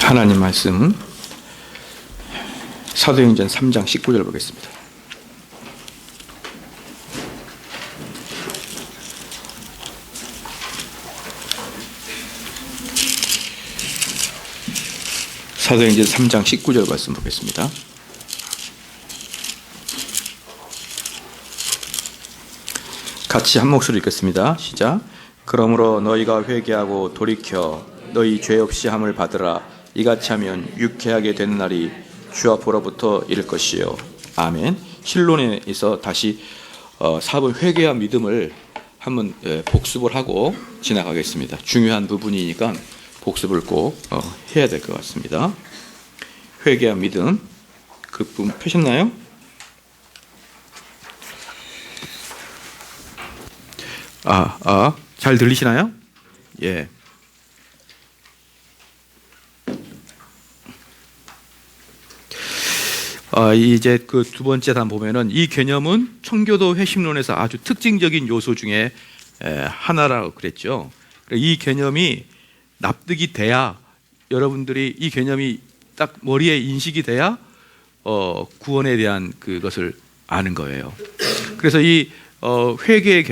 하나님 말씀 사도행전 3장 19절 보겠습니다. 사도행전 3장 19절 말씀 보겠습니다. 같이 한 목소리 읽겠습니다. 시작. 그러므로 너희가 회개하고 돌이켜 너희 죄 없이 함을 받으라. 이같이 하면 유쾌하게 되는 날이 주 앞으로부터 이를 것이요. 아멘. 실론에서 다시 사분 회개와 믿음을 한번 복습을 하고 지나가겠습니다. 중요한 부분이니까 복습을 꼭 해야 될 것 같습니다. 회개와 믿음, 그 부분 펴셨나요? 잘 들리시나요? 예. 이제 그 두 번째 단 보면은 이 개념은 청교도 회심론에서 아주 특징적인 요소 중에 하나라고 그랬죠. 이 개념이 납득이 돼야, 여러분들이 이 개념이 딱 머리에 인식이 돼야 구원에 대한 그것을 아는 거예요. 그래서 이 회개의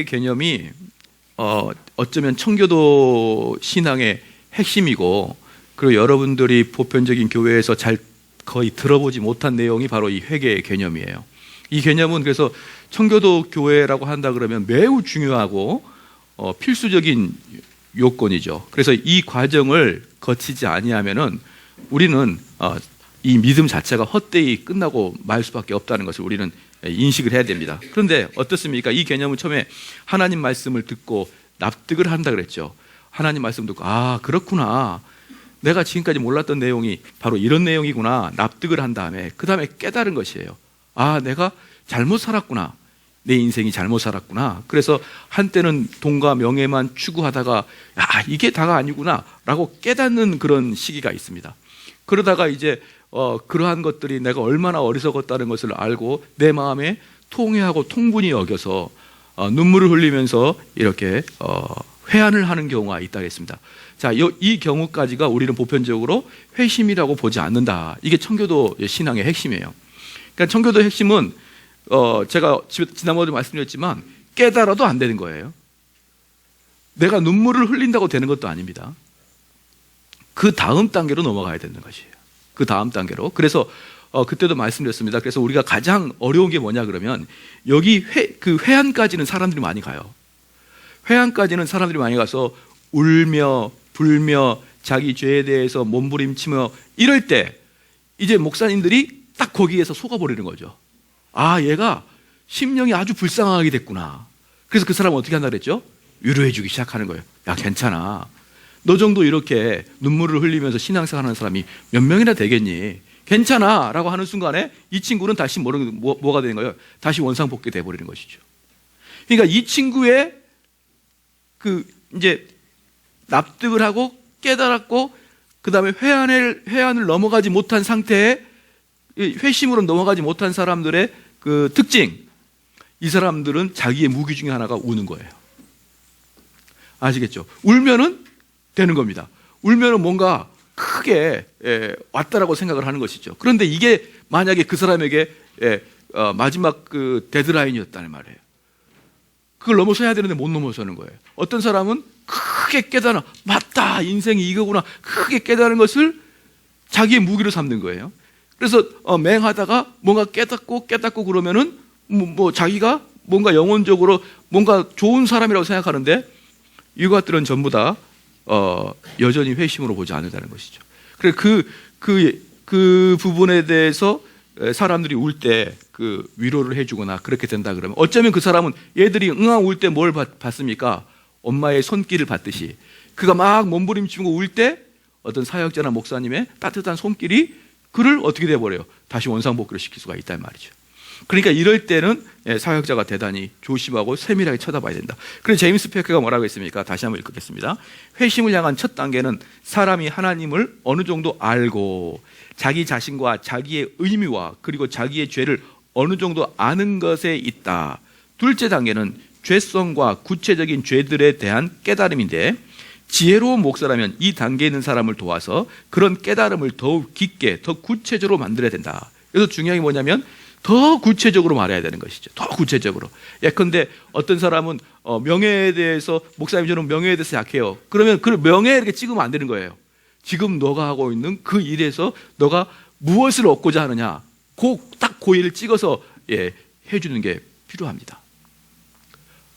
개념이 어쩌면 청교도 신앙의 핵심이고, 그리고 여러분들이 보편적인 교회에서 잘 거의 들어보지 못한 내용이 바로 이 회개의 개념이에요. 이 개념은 그래서 청교도 교회라고 한다 그러면 매우 중요하고 필수적인 요건이죠. 그래서 이 과정을 거치지 아니하면은 우리는 이 믿음 자체가 헛되이 끝나고 말 수밖에 없다는 것을 우리는 인식을 해야 됩니다. 그런데 어떻습니까? 이 개념은 처음에 하나님 말씀을 듣고 납득을 한다 그랬죠. 하나님 말씀 듣고 그렇구나, 내가 지금까지 몰랐던 내용이 바로 이런 내용이구나, 납득을 한 다음에 그 다음에 깨달은 것이에요. 내가 잘못 살았구나, 내 인생이 잘못 살았구나. 그래서 한때는 돈과 명예만 추구하다가 이게 다가 아니구나 라고 깨닫는 그런 시기가 있습니다. 그러다가 이제 그러한 것들이 내가 얼마나 어리석었다는 것을 알고 내 마음에 통회하고 통분히 여겨서 눈물을 흘리면서 이렇게 회한을 하는 경우가 있다겠습니다. 자, 이 경우까지가 우리는 보편적으로 회심이라고 보지 않는다. 이게 청교도 신앙의 핵심이에요. 그러니까 청교도 핵심은 제가 지난번에도 말씀드렸지만 깨달아도 안 되는 거예요. 내가 눈물을 흘린다고 되는 것도 아닙니다. 그 다음 단계로 넘어가야 되는 것이에요. 그 다음 단계로. 그래서 그때도 말씀드렸습니다. 그래서 우리가 가장 어려운 게 뭐냐 그러면 여기 그 회한까지는 사람들이 많이 가요. 회한까지는 사람들이 많이 가서 울며 불며 자기 죄에 대해서 몸부림치며 이럴 때 이제 목사님들이 딱 거기에서 속아버리는 거죠. 얘가 심령이 아주 불쌍하게 됐구나. 그래서 그 사람은 어떻게 한다 그랬죠? 위로해주기 시작하는 거예요. 괜찮아, 너 정도 이렇게 눈물을 흘리면서 신앙생활 하는 사람이 몇 명이나 되겠니? 괜찮아 라고 하는 순간에 이 친구는 다시 뭐가 되는 거예요? 다시 원상복귀 돼버리는 것이죠. 그러니까 이 친구의 이제 납득을 하고 깨달았고 그 다음에 회한을 넘어가지 못한 상태에 회심으로 넘어가지 못한 사람들의 그 특징, 이 사람들은 자기의 무기 중에 하나가 우는 거예요. 아시겠죠? 울면은 되는 겁니다. 울면은 뭔가 크게 왔다라고 생각을 하는 것이죠. 그런데 이게 만약에 그 사람에게 마지막 그 데드라인이었다는 말이에요. 그걸 넘어서야 되는데 못 넘어서는 거예요. 어떤 사람은 크게 깨달아, 맞다, 인생이 이거구나, 크게 깨달은 것을 자기의 무기로 삼는 거예요. 그래서 맹하다가 뭔가 깨닫고 그러면은 자기가 뭔가 영혼적으로 뭔가 좋은 사람이라고 생각하는데 이거 것들은 전부 다 여전히 회심으로 보지 않는다는 것이죠. 그래서 그 부분에 대해서 사람들이 울 때 그 위로를 해주거나 그렇게 된다 그러면 어쩌면 그 사람은 얘들이 울 때 뭘 받습니까? 엄마의 손길을 받듯이 그가 막 몸부림치고 울 때 어떤 사역자나 목사님의 따뜻한 손길이 그를 어떻게 돼버려요? 다시 원상복귀를 시킬 수가 있단 말이죠. 그러니까 이럴 때는 사역자가 대단히 조심하고 세밀하게 쳐다봐야 된다. 그래서 제임스 패커가 뭐라고 했습니까? 다시 한번 읽겠습니다. 회심을 향한 첫 단계는 사람이 하나님을 어느 정도 알고 자기 자신과 자기의 의미와 그리고 자기의 죄를 어느 정도 아는 것에 있다. 둘째 단계는 죄성과 구체적인 죄들에 대한 깨달음인데 지혜로운 목사라면 이 단계에 있는 사람을 도와서 그런 깨달음을 더욱 깊게, 더 구체적으로 만들어야 된다. 그래서 중요한 게 뭐냐면 더 구체적으로 말해야 되는 것이죠. 더 구체적으로. 예컨대 어떤 사람은 명예에 대해서, 목사님 저는 명예에 대해서 약해요. 그러면 그 명예에 이렇게 찍으면 안 되는 거예요. 지금 너가 하고 있는 그 일에서 너가 무엇을 얻고자 하느냐, 딱 그 일을 찍어서 해주는 게 필요합니다.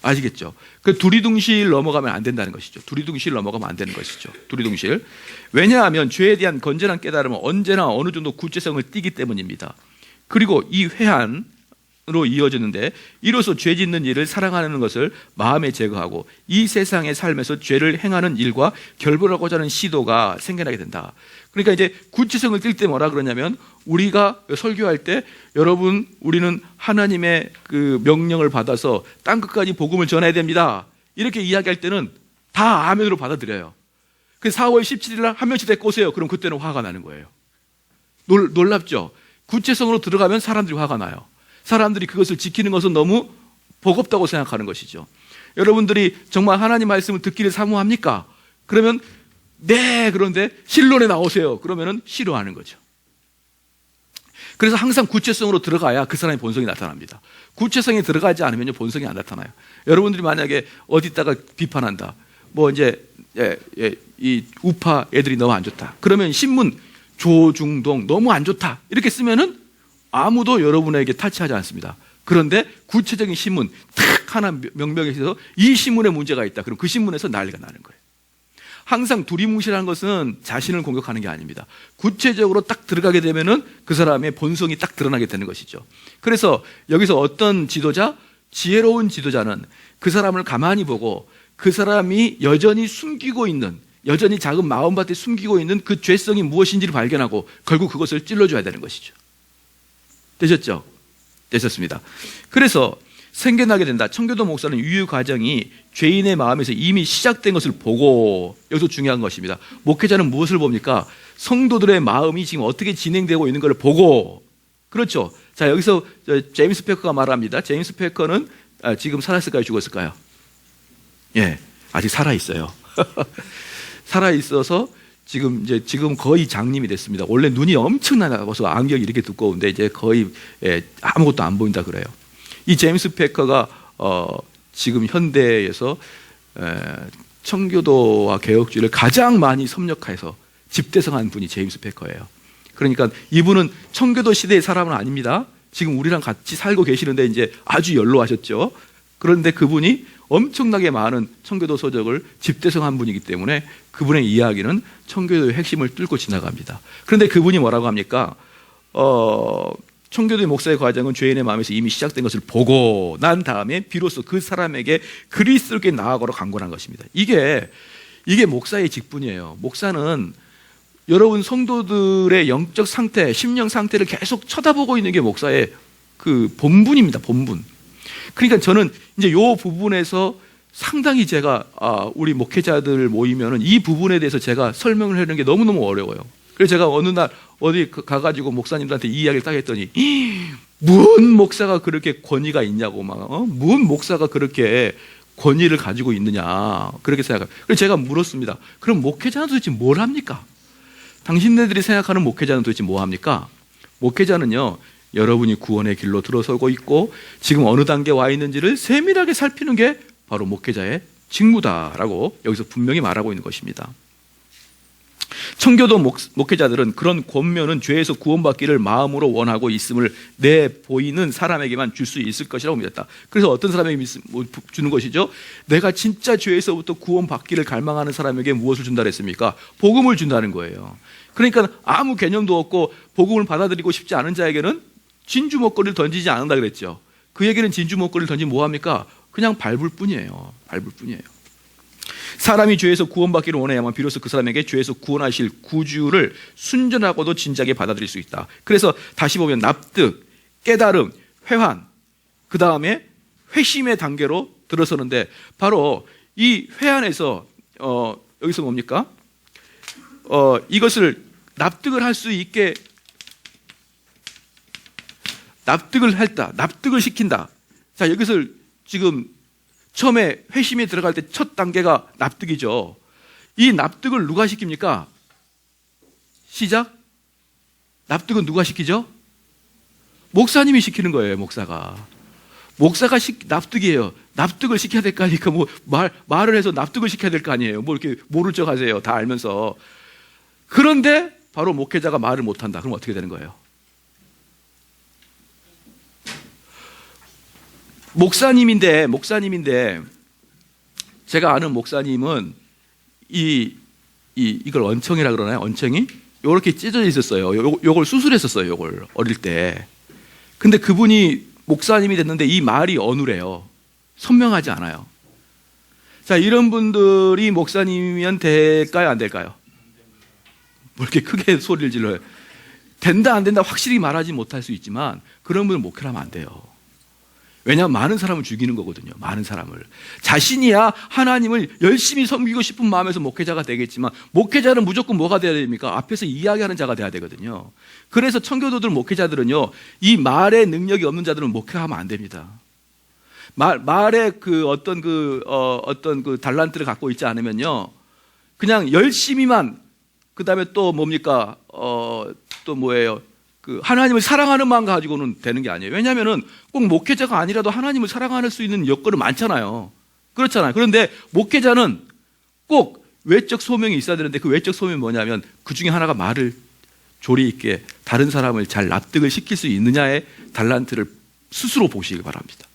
아시겠죠? 그 두리둥실 넘어가면 안 된다는 것이죠. 두리둥실 넘어가면 안 되는 것이죠. 두리둥실. 왜냐하면 죄에 대한 건전한 깨달음은 언제나 어느 정도 구체성을 띠기 때문입니다. 그리고 이 회한으로 이어지는데, 이로써 죄 짓는 일을 사랑하는 것을 마음에 제거하고 이 세상의 삶에서 죄를 행하는 일과 결별하고자 하는 시도가 생겨나게 된다. 그러니까 이제 구체성을 띌 때 뭐라 그러냐면, 우리가 설교할 때 여러분 우리는 하나님의 그 명령을 받아서 땅끝까지 복음을 전해야 됩니다, 이렇게 이야기할 때는 다 아멘으로 받아들여요. 그 4월 17일 날 한 명씩 데리고 오세요. 그럼 그때는 화가 나는 거예요. 놀랍죠? 구체성으로 들어가면 사람들이 화가 나요. 사람들이 그것을 지키는 것은 너무 버겁다고 생각하는 것이죠. 여러분들이 정말 하나님 말씀을 듣기를 사모합니까? 그러면 네, 그런데 신론에 나오세요. 그러면은 싫어하는 거죠. 그래서 항상 구체성으로 들어가야 그 사람의 본성이 나타납니다. 구체성이 들어가지 않으면 본성이 안 나타나요. 여러분들이 만약에 어디다가 비판한다, 뭐 이제 이 우파 애들이 너무 안 좋다, 그러면 신문 조중동 너무 안 좋다 이렇게 쓰면은 아무도 여러분에게 타치하지 않습니다. 그런데 구체적인 신문 탁 하나 명명에 있어서 이 신문에 문제가 있다, 그럼 그 신문에서 난리가 나는 거예요. 항상 두리뭉실한 것은 자신을 공격하는 게 아닙니다. 구체적으로 딱 들어가게 되면은 그 사람의 본성이 딱 드러나게 되는 것이죠. 그래서 여기서 어떤 지도자, 지혜로운 지도자는 그 사람을 가만히 보고 그 사람이 여전히 숨기고 있는, 여전히 작은 마음밭에 숨기고 있는 그 죄성이 무엇인지를 발견하고 결국 그것을 찔러줘야 되는 것이죠. 되셨죠? 되셨습니다. 그래서 생겨나게 된다. 청교도 목사는 유유 과정이 죄인의 마음에서 이미 시작된 것을 보고, 여기서 중요한 것입니다. 목회자는 무엇을 봅니까? 성도들의 마음이 지금 어떻게 진행되고 있는 걸 보고. 그렇죠. 자, 여기서 제임스 패커가 말합니다. 제임스 패커는 지금 살아있을까요? 죽었을까요? 예, 아직 살아있어요. 살아있어서 지금 거의 장님이 됐습니다. 원래 눈이 엄청나서 안경이 이렇게 두꺼운데 이제 거의 아무것도 안 보인다 그래요. 이 제임스 패커가 지금 현대에서 청교도와 개혁주의를 가장 많이 섭렵해서 집대성한 분이 제임스 패커예요. 그러니까 이분은 청교도 시대의 사람은 아닙니다. 지금 우리랑 같이 살고 계시는데 이제 아주 연로하셨죠. 그런데 그분이 엄청나게 많은 청교도 서적을 집대성한 분이기 때문에 그분의 이야기는 청교도의 핵심을 뚫고 지나갑니다. 그런데 그분이 뭐라고 합니까? 청교도의 목사의 과정은 죄인의 마음에서 이미 시작된 것을 보고 난 다음에 비로소 그 사람에게 그리스도께 나아가러 강권한 것입니다. 이게 목사의 직분이에요. 목사는 여러분 성도들의 영적 상태, 심령 상태를 계속 쳐다보고 있는 게 목사의 그 본분입니다. 본분. 그러니까 저는 이제 이 부분에서 상당히 제가 우리 목회자들 모이면은 이 부분에 대해서 제가 설명을 하는 게 너무너무 어려워요. 그래서 제가 어느 날 어디 가가지고 목사님들한테 이 이야기를 딱 했더니 무슨 목사가 그렇게 권위가 있냐고 무슨 목사가 그렇게 권위를 가지고 있느냐 그렇게 생각해요. 그래서 제가 물었습니다. 그럼 목회자는 도대체 뭘 합니까? 당신네들이 생각하는 목회자는 도대체 뭐 합니까? 목회자는요, 여러분이 구원의 길로 들어서고 있고 지금 어느 단계에 와 있는지를 세밀하게 살피는 게 바로 목회자의 직무다라고 여기서 분명히 말하고 있는 것입니다. 청교도 목회자들은 그런 권면은 죄에서 구원받기를 마음으로 원하고 있음을 내보이는 사람에게만 줄 수 있을 것이라고 믿었다. 그래서 어떤 사람에게 주는 것이죠? 내가 진짜 죄에서부터 구원받기를 갈망하는 사람에게 무엇을 준다 했습니까? 복음을 준다는 거예요. 그러니까 아무 개념도 없고 복음을 받아들이고 싶지 않은 자에게는 진주 목걸이를 던지지 않는다 그랬죠. 그에게는 진주 목걸이를 던지면 뭐합니까? 그냥 밟을 뿐이에요. 밟을 뿐이에요. 사람이 죄에서 구원받기를 원해야만 비로소 그 사람에게 죄에서 구원하실 구주를 순전하고도 진작에 받아들일 수 있다. 그래서 다시 보면 납득, 깨달음, 회환, 그 다음에 회심의 단계로 들어서는데 바로 이 회환에서 여기서 뭡니까? 이것을 납득을 할 수 있게 납득을 했다. 납득을 시킨다. 자, 여기서 지금 처음에 회심에 들어갈 때 첫 단계가 납득이죠. 이 납득을 누가 시킵니까? 시작. 납득은 누가 시키죠? 목사님이 시키는 거예요, 목사가. 납득이에요. 납득을 시켜야 될 거 아니니까 말을 해서 납득을 시켜야 될 거 아니에요. 이렇게 모를 척 하세요. 다 알면서. 그런데 바로 목회자가 말을 못 한다. 그럼 어떻게 되는 거예요? 목사님인데 제가 아는 목사님은 이걸 언청이라 그러나요? 언청이? 요렇게 찢어져 있었어요. 요걸 수술했었어요. 요걸 어릴 때. 근데 그분이 목사님이 됐는데 이 말이 어눌해요. 선명하지 않아요. 자, 이런 분들이 목사님이면 될까요? 안 될까요? 뭐 이렇게 크게 소리를 질러요. 된다 안 된다 확실히 말하지 못할 수 있지만 그런 분은 목회를 하면 안 돼요. 왜냐하면 많은 사람을 죽이는 거거든요. 많은 사람을. 자신이야 하나님을 열심히 섬기고 싶은 마음에서 목회자가 되겠지만 목회자는 무조건 뭐가 돼야 됩니까? 앞에서 이야기하는 자가 돼야 되거든요. 그래서 청교도들 목회자들은요, 이 말의 능력이 없는 자들은 목회하면 안 됩니다. 말의 어떤 달란트를 갖고 있지 않으면요, 그냥 열심히만, 그 다음에 또 뭡니까? 또 뭐예요? 하나님을 사랑하는 마음 가지고는 되는 게 아니에요. 왜냐하면은 꼭 목회자가 아니라도 하나님을 사랑할 수 있는 여건은 많잖아요. 그렇잖아요. 그런데 목회자는 꼭 외적 소명이 있어야 되는데 그 외적 소명이 뭐냐면 그 중에 하나가 말을 조리 있게 다른 사람을 잘 납득을 시킬 수 있느냐의 달란트를 스스로 보시기 바랍니다.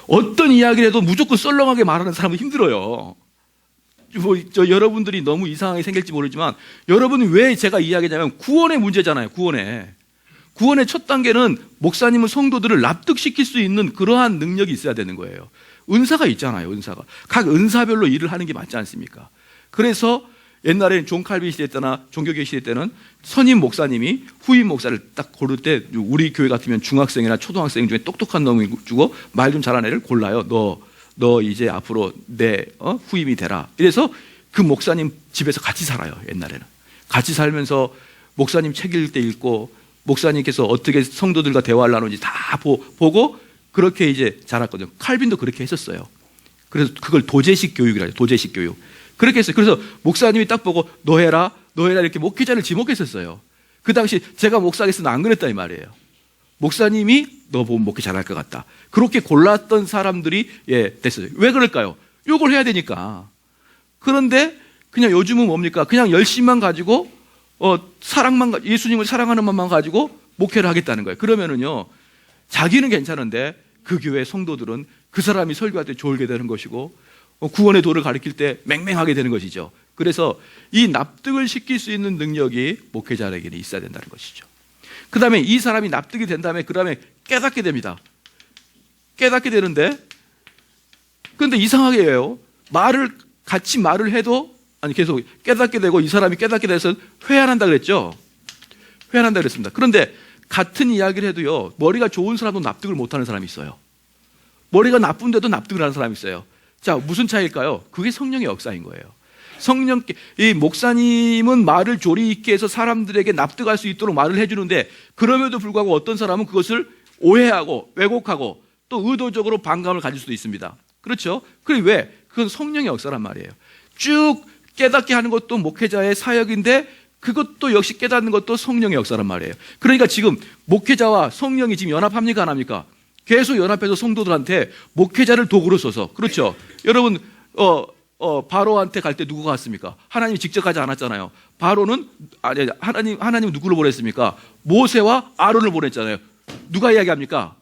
어떤 이야기를 해도 무조건 썰렁하게 말하는 사람은 힘들어요. 여러분들이 너무 이상하게 생길지 모르지만 여러분이 왜 제가 이야기하냐면 구원의 문제잖아요. 구원의 첫 단계는 목사님은 성도들을 납득시킬 수 있는 그러한 능력이 있어야 되는 거예요. 은사가 있잖아요. 은사가 각 은사별로 일을 하는 게 맞지 않습니까? 그래서 옛날에는 존 칼빈 시대 때나 종교개혁 시대 때는 선임 목사님이 후임 목사를 딱 고를 때 우리 교회 같으면 중학생이나 초등학생 중에 똑똑한 놈을 주고 말 좀 잘하는 애를 골라요. 너 이제 앞으로 내 후임이 되라. 이래서 그 목사님 집에서 같이 살아요. 옛날에는 같이 살면서 목사님 책 읽을 때 읽고 목사님께서 어떻게 성도들과 대화를 나누는지 다 보고 그렇게 이제 자랐거든요. 칼빈도 그렇게 했었어요. 그래서 그걸 도제식 교육이라 해요. 도제식 교육. 그렇게 했어요. 그래서 목사님이 딱 보고 너 해라 이렇게 목회자를 지목했었어요. 그 당시 제가 목사겠으면 안 그랬다 이 말이에요. 목사님이 너 보면 목회 잘할 것 같다. 그렇게 골랐던 사람들이 됐어요. 왜 그럴까요? 요걸 해야 되니까. 그런데 그냥 요즘은 뭡니까? 그냥 열심만 가지고 예수님을 사랑하는 마음만 가지고 목회를 하겠다는 거예요. 그러면은요, 자기는 괜찮은데 그 교회 성도들은 그 사람이 설교할 때 졸게 되는 것이고 구원의 도를 가르칠 때 맹맹하게 되는 것이죠. 그래서 이 납득을 시킬 수 있는 능력이 목회자에게는 있어야 된다는 것이죠. 그 다음에 이 사람이 납득이 된 다음에 그 다음에 깨닫게 됩니다. 깨닫게 되는데 그런데 이상하게 해요. 같이 말을 해도 계속 깨닫게 되고 이 사람이 깨닫게 돼서 회한한다 그랬죠. 회한한다 그랬습니다. 그런데 같은 이야기를 해도요, 머리가 좋은 사람도 납득을 못하는 사람이 있어요. 머리가 나쁜데도 납득을 하는 사람이 있어요. 자, 무슨 차이일까요? 그게 성령의 역사인 거예요. 이 목사님은 말을 조리 있게 해서 사람들에게 납득할 수 있도록 말을 해주는데 그럼에도 불구하고 어떤 사람은 그것을 오해하고 왜곡하고 또 의도적으로 반감을 가질 수도 있습니다. 그렇죠? 그게 왜? 그건 성령의 역사란 말이에요. 쭉 깨닫게 하는 것도 목회자의 사역인데 그것도 역시 깨닫는 것도 성령의 역사란 말이에요. 그러니까 지금 목회자와 성령이 지금 연합합니까 안 합니까? 계속 연합해서 성도들한테 목회자를 도구로 써서, 그렇죠? 여러분 바로한테 갈 때 누구가 갔습니까? 하나님이 직접 가지 않았잖아요. 바로는 하나님 누구를 보냈습니까? 모세와 아론을 보냈잖아요. 누가 이야기합니까?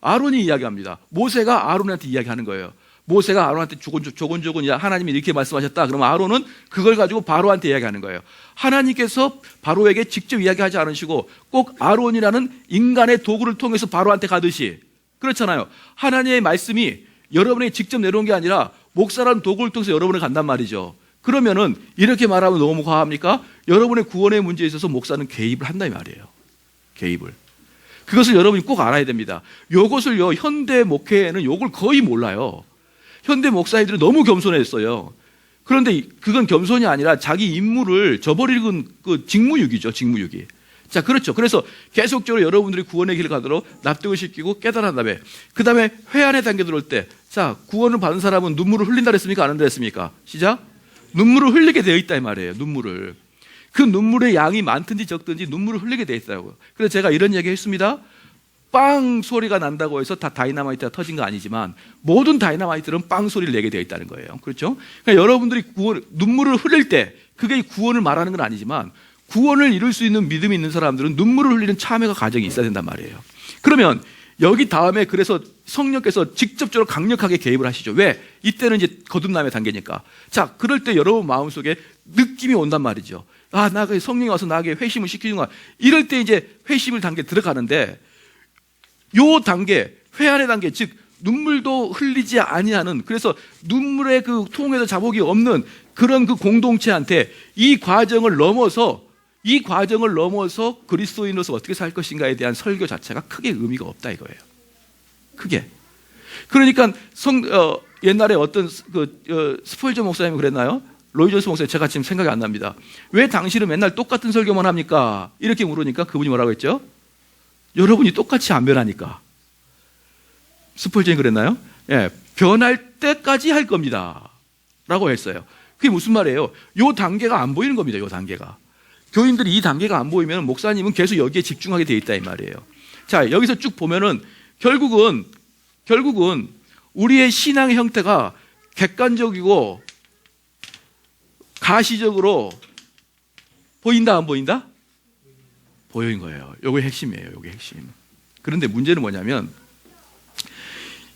아론이 이야기합니다. 모세가 아론한테 이야기하는 거예요. 모세가 아론한테 조곤조곤 하나님이 이렇게 말씀하셨다. 그러면 아론은 그걸 가지고 바로한테 이야기하는 거예요. 하나님께서 바로에게 직접 이야기하지 않으시고 꼭 아론이라는 인간의 도구를 통해서 바로한테 가듯이, 그렇잖아요. 하나님의 말씀이 여러분에게 직접 내려온 게 아니라 목사라는 도구를 통해서 여러분을 간단 말이죠. 그러면은 이렇게 말하면 너무 과합니까? 여러분의 구원의 문제에 있어서 목사는 개입을 한다 이 말이에요. 개입을. 그것을 여러분이 꼭 알아야 됩니다. 이것을요, 현대 목회에는 이걸 거의 몰라요. 현대 목사님들은 너무 겸손했어요. 그런데 그건 겸손이 아니라 자기 임무를 저버리는 그 직무유기죠, 직무유기. 자, 그렇죠. 그래서 계속적으로 여러분들이 구원의 길을 가도록 납득을 시키고 깨달은 다음에, 그 다음에 회한의 단계 들어올 때, 자, 구원을 받은 사람은 눈물을 흘린다 그랬습니까? 안 한다 그랬습니까? 시작. 눈물을 흘리게 되어 있다 이 말이에요. 눈물을. 그 눈물의 양이 많든지 적든지 눈물을 흘리게 되어 있다고요. 그래서 제가 이런 얘기 했습니다. 빵 소리가 난다고 해서 다 다이너마이트가 터진 거 아니지만 모든 다이너마이트는 빵 소리를 내게 되어 있다는 거예요. 그렇죠? 그러니까 여러분들이 눈물을 흘릴 때 그게 구원을 말하는 건 아니지만 구원을 이룰 수 있는 믿음이 있는 사람들은 눈물을 흘리는 참회가 과정이 있어야 된단 말이에요. 그러면 여기 다음에 그래서 성령께서 직접적으로 강력하게 개입을 하시죠. 왜? 이때는 이제 거듭남의 단계니까. 자, 그럴 때 여러분 마음속에 느낌이 온단 말이죠. 아, 나가 성령이 와서 나에게 회심을 시키는 거야. 이럴 때 이제 회심을 단계 들어가는데 요 단계, 회한의 단계, 즉 눈물도 흘리지 아니하는, 그래서 눈물의 그 통에도 자복이 없는 그런 그 공동체한테 이 과정을 넘어서 그리스도인으로서 어떻게 살 것인가에 대한 설교 자체가 크게 의미가 없다 이거예요. 크게. 그러니까 옛날에 어떤 스폴저 목사님이 그랬나요? 로이 존스 목사님, 제가 지금 생각이 안 납니다. 왜 당신은 맨날 똑같은 설교만 합니까? 이렇게 물으니까 그분이 뭐라고 했죠? 여러분이 똑같이 안 변하니까. 스폴전이 그랬나요? 예, 변할 때까지 할 겁니다 라고 했어요. 그게 무슨 말이에요? 요 단계가 안 보이는 겁니다. 요 단계가. 교인들이 이 단계가 안 보이면 목사님은 계속 여기에 집중하게 돼 있다 이 말이에요. 자, 여기서 쭉 보면은 결국은 우리의 신앙의 형태가 객관적이고 가시적으로 보인다 안 보인다? 보여인 거예요. 요게 핵심이에요. 요게 핵심. 그런데 문제는 뭐냐면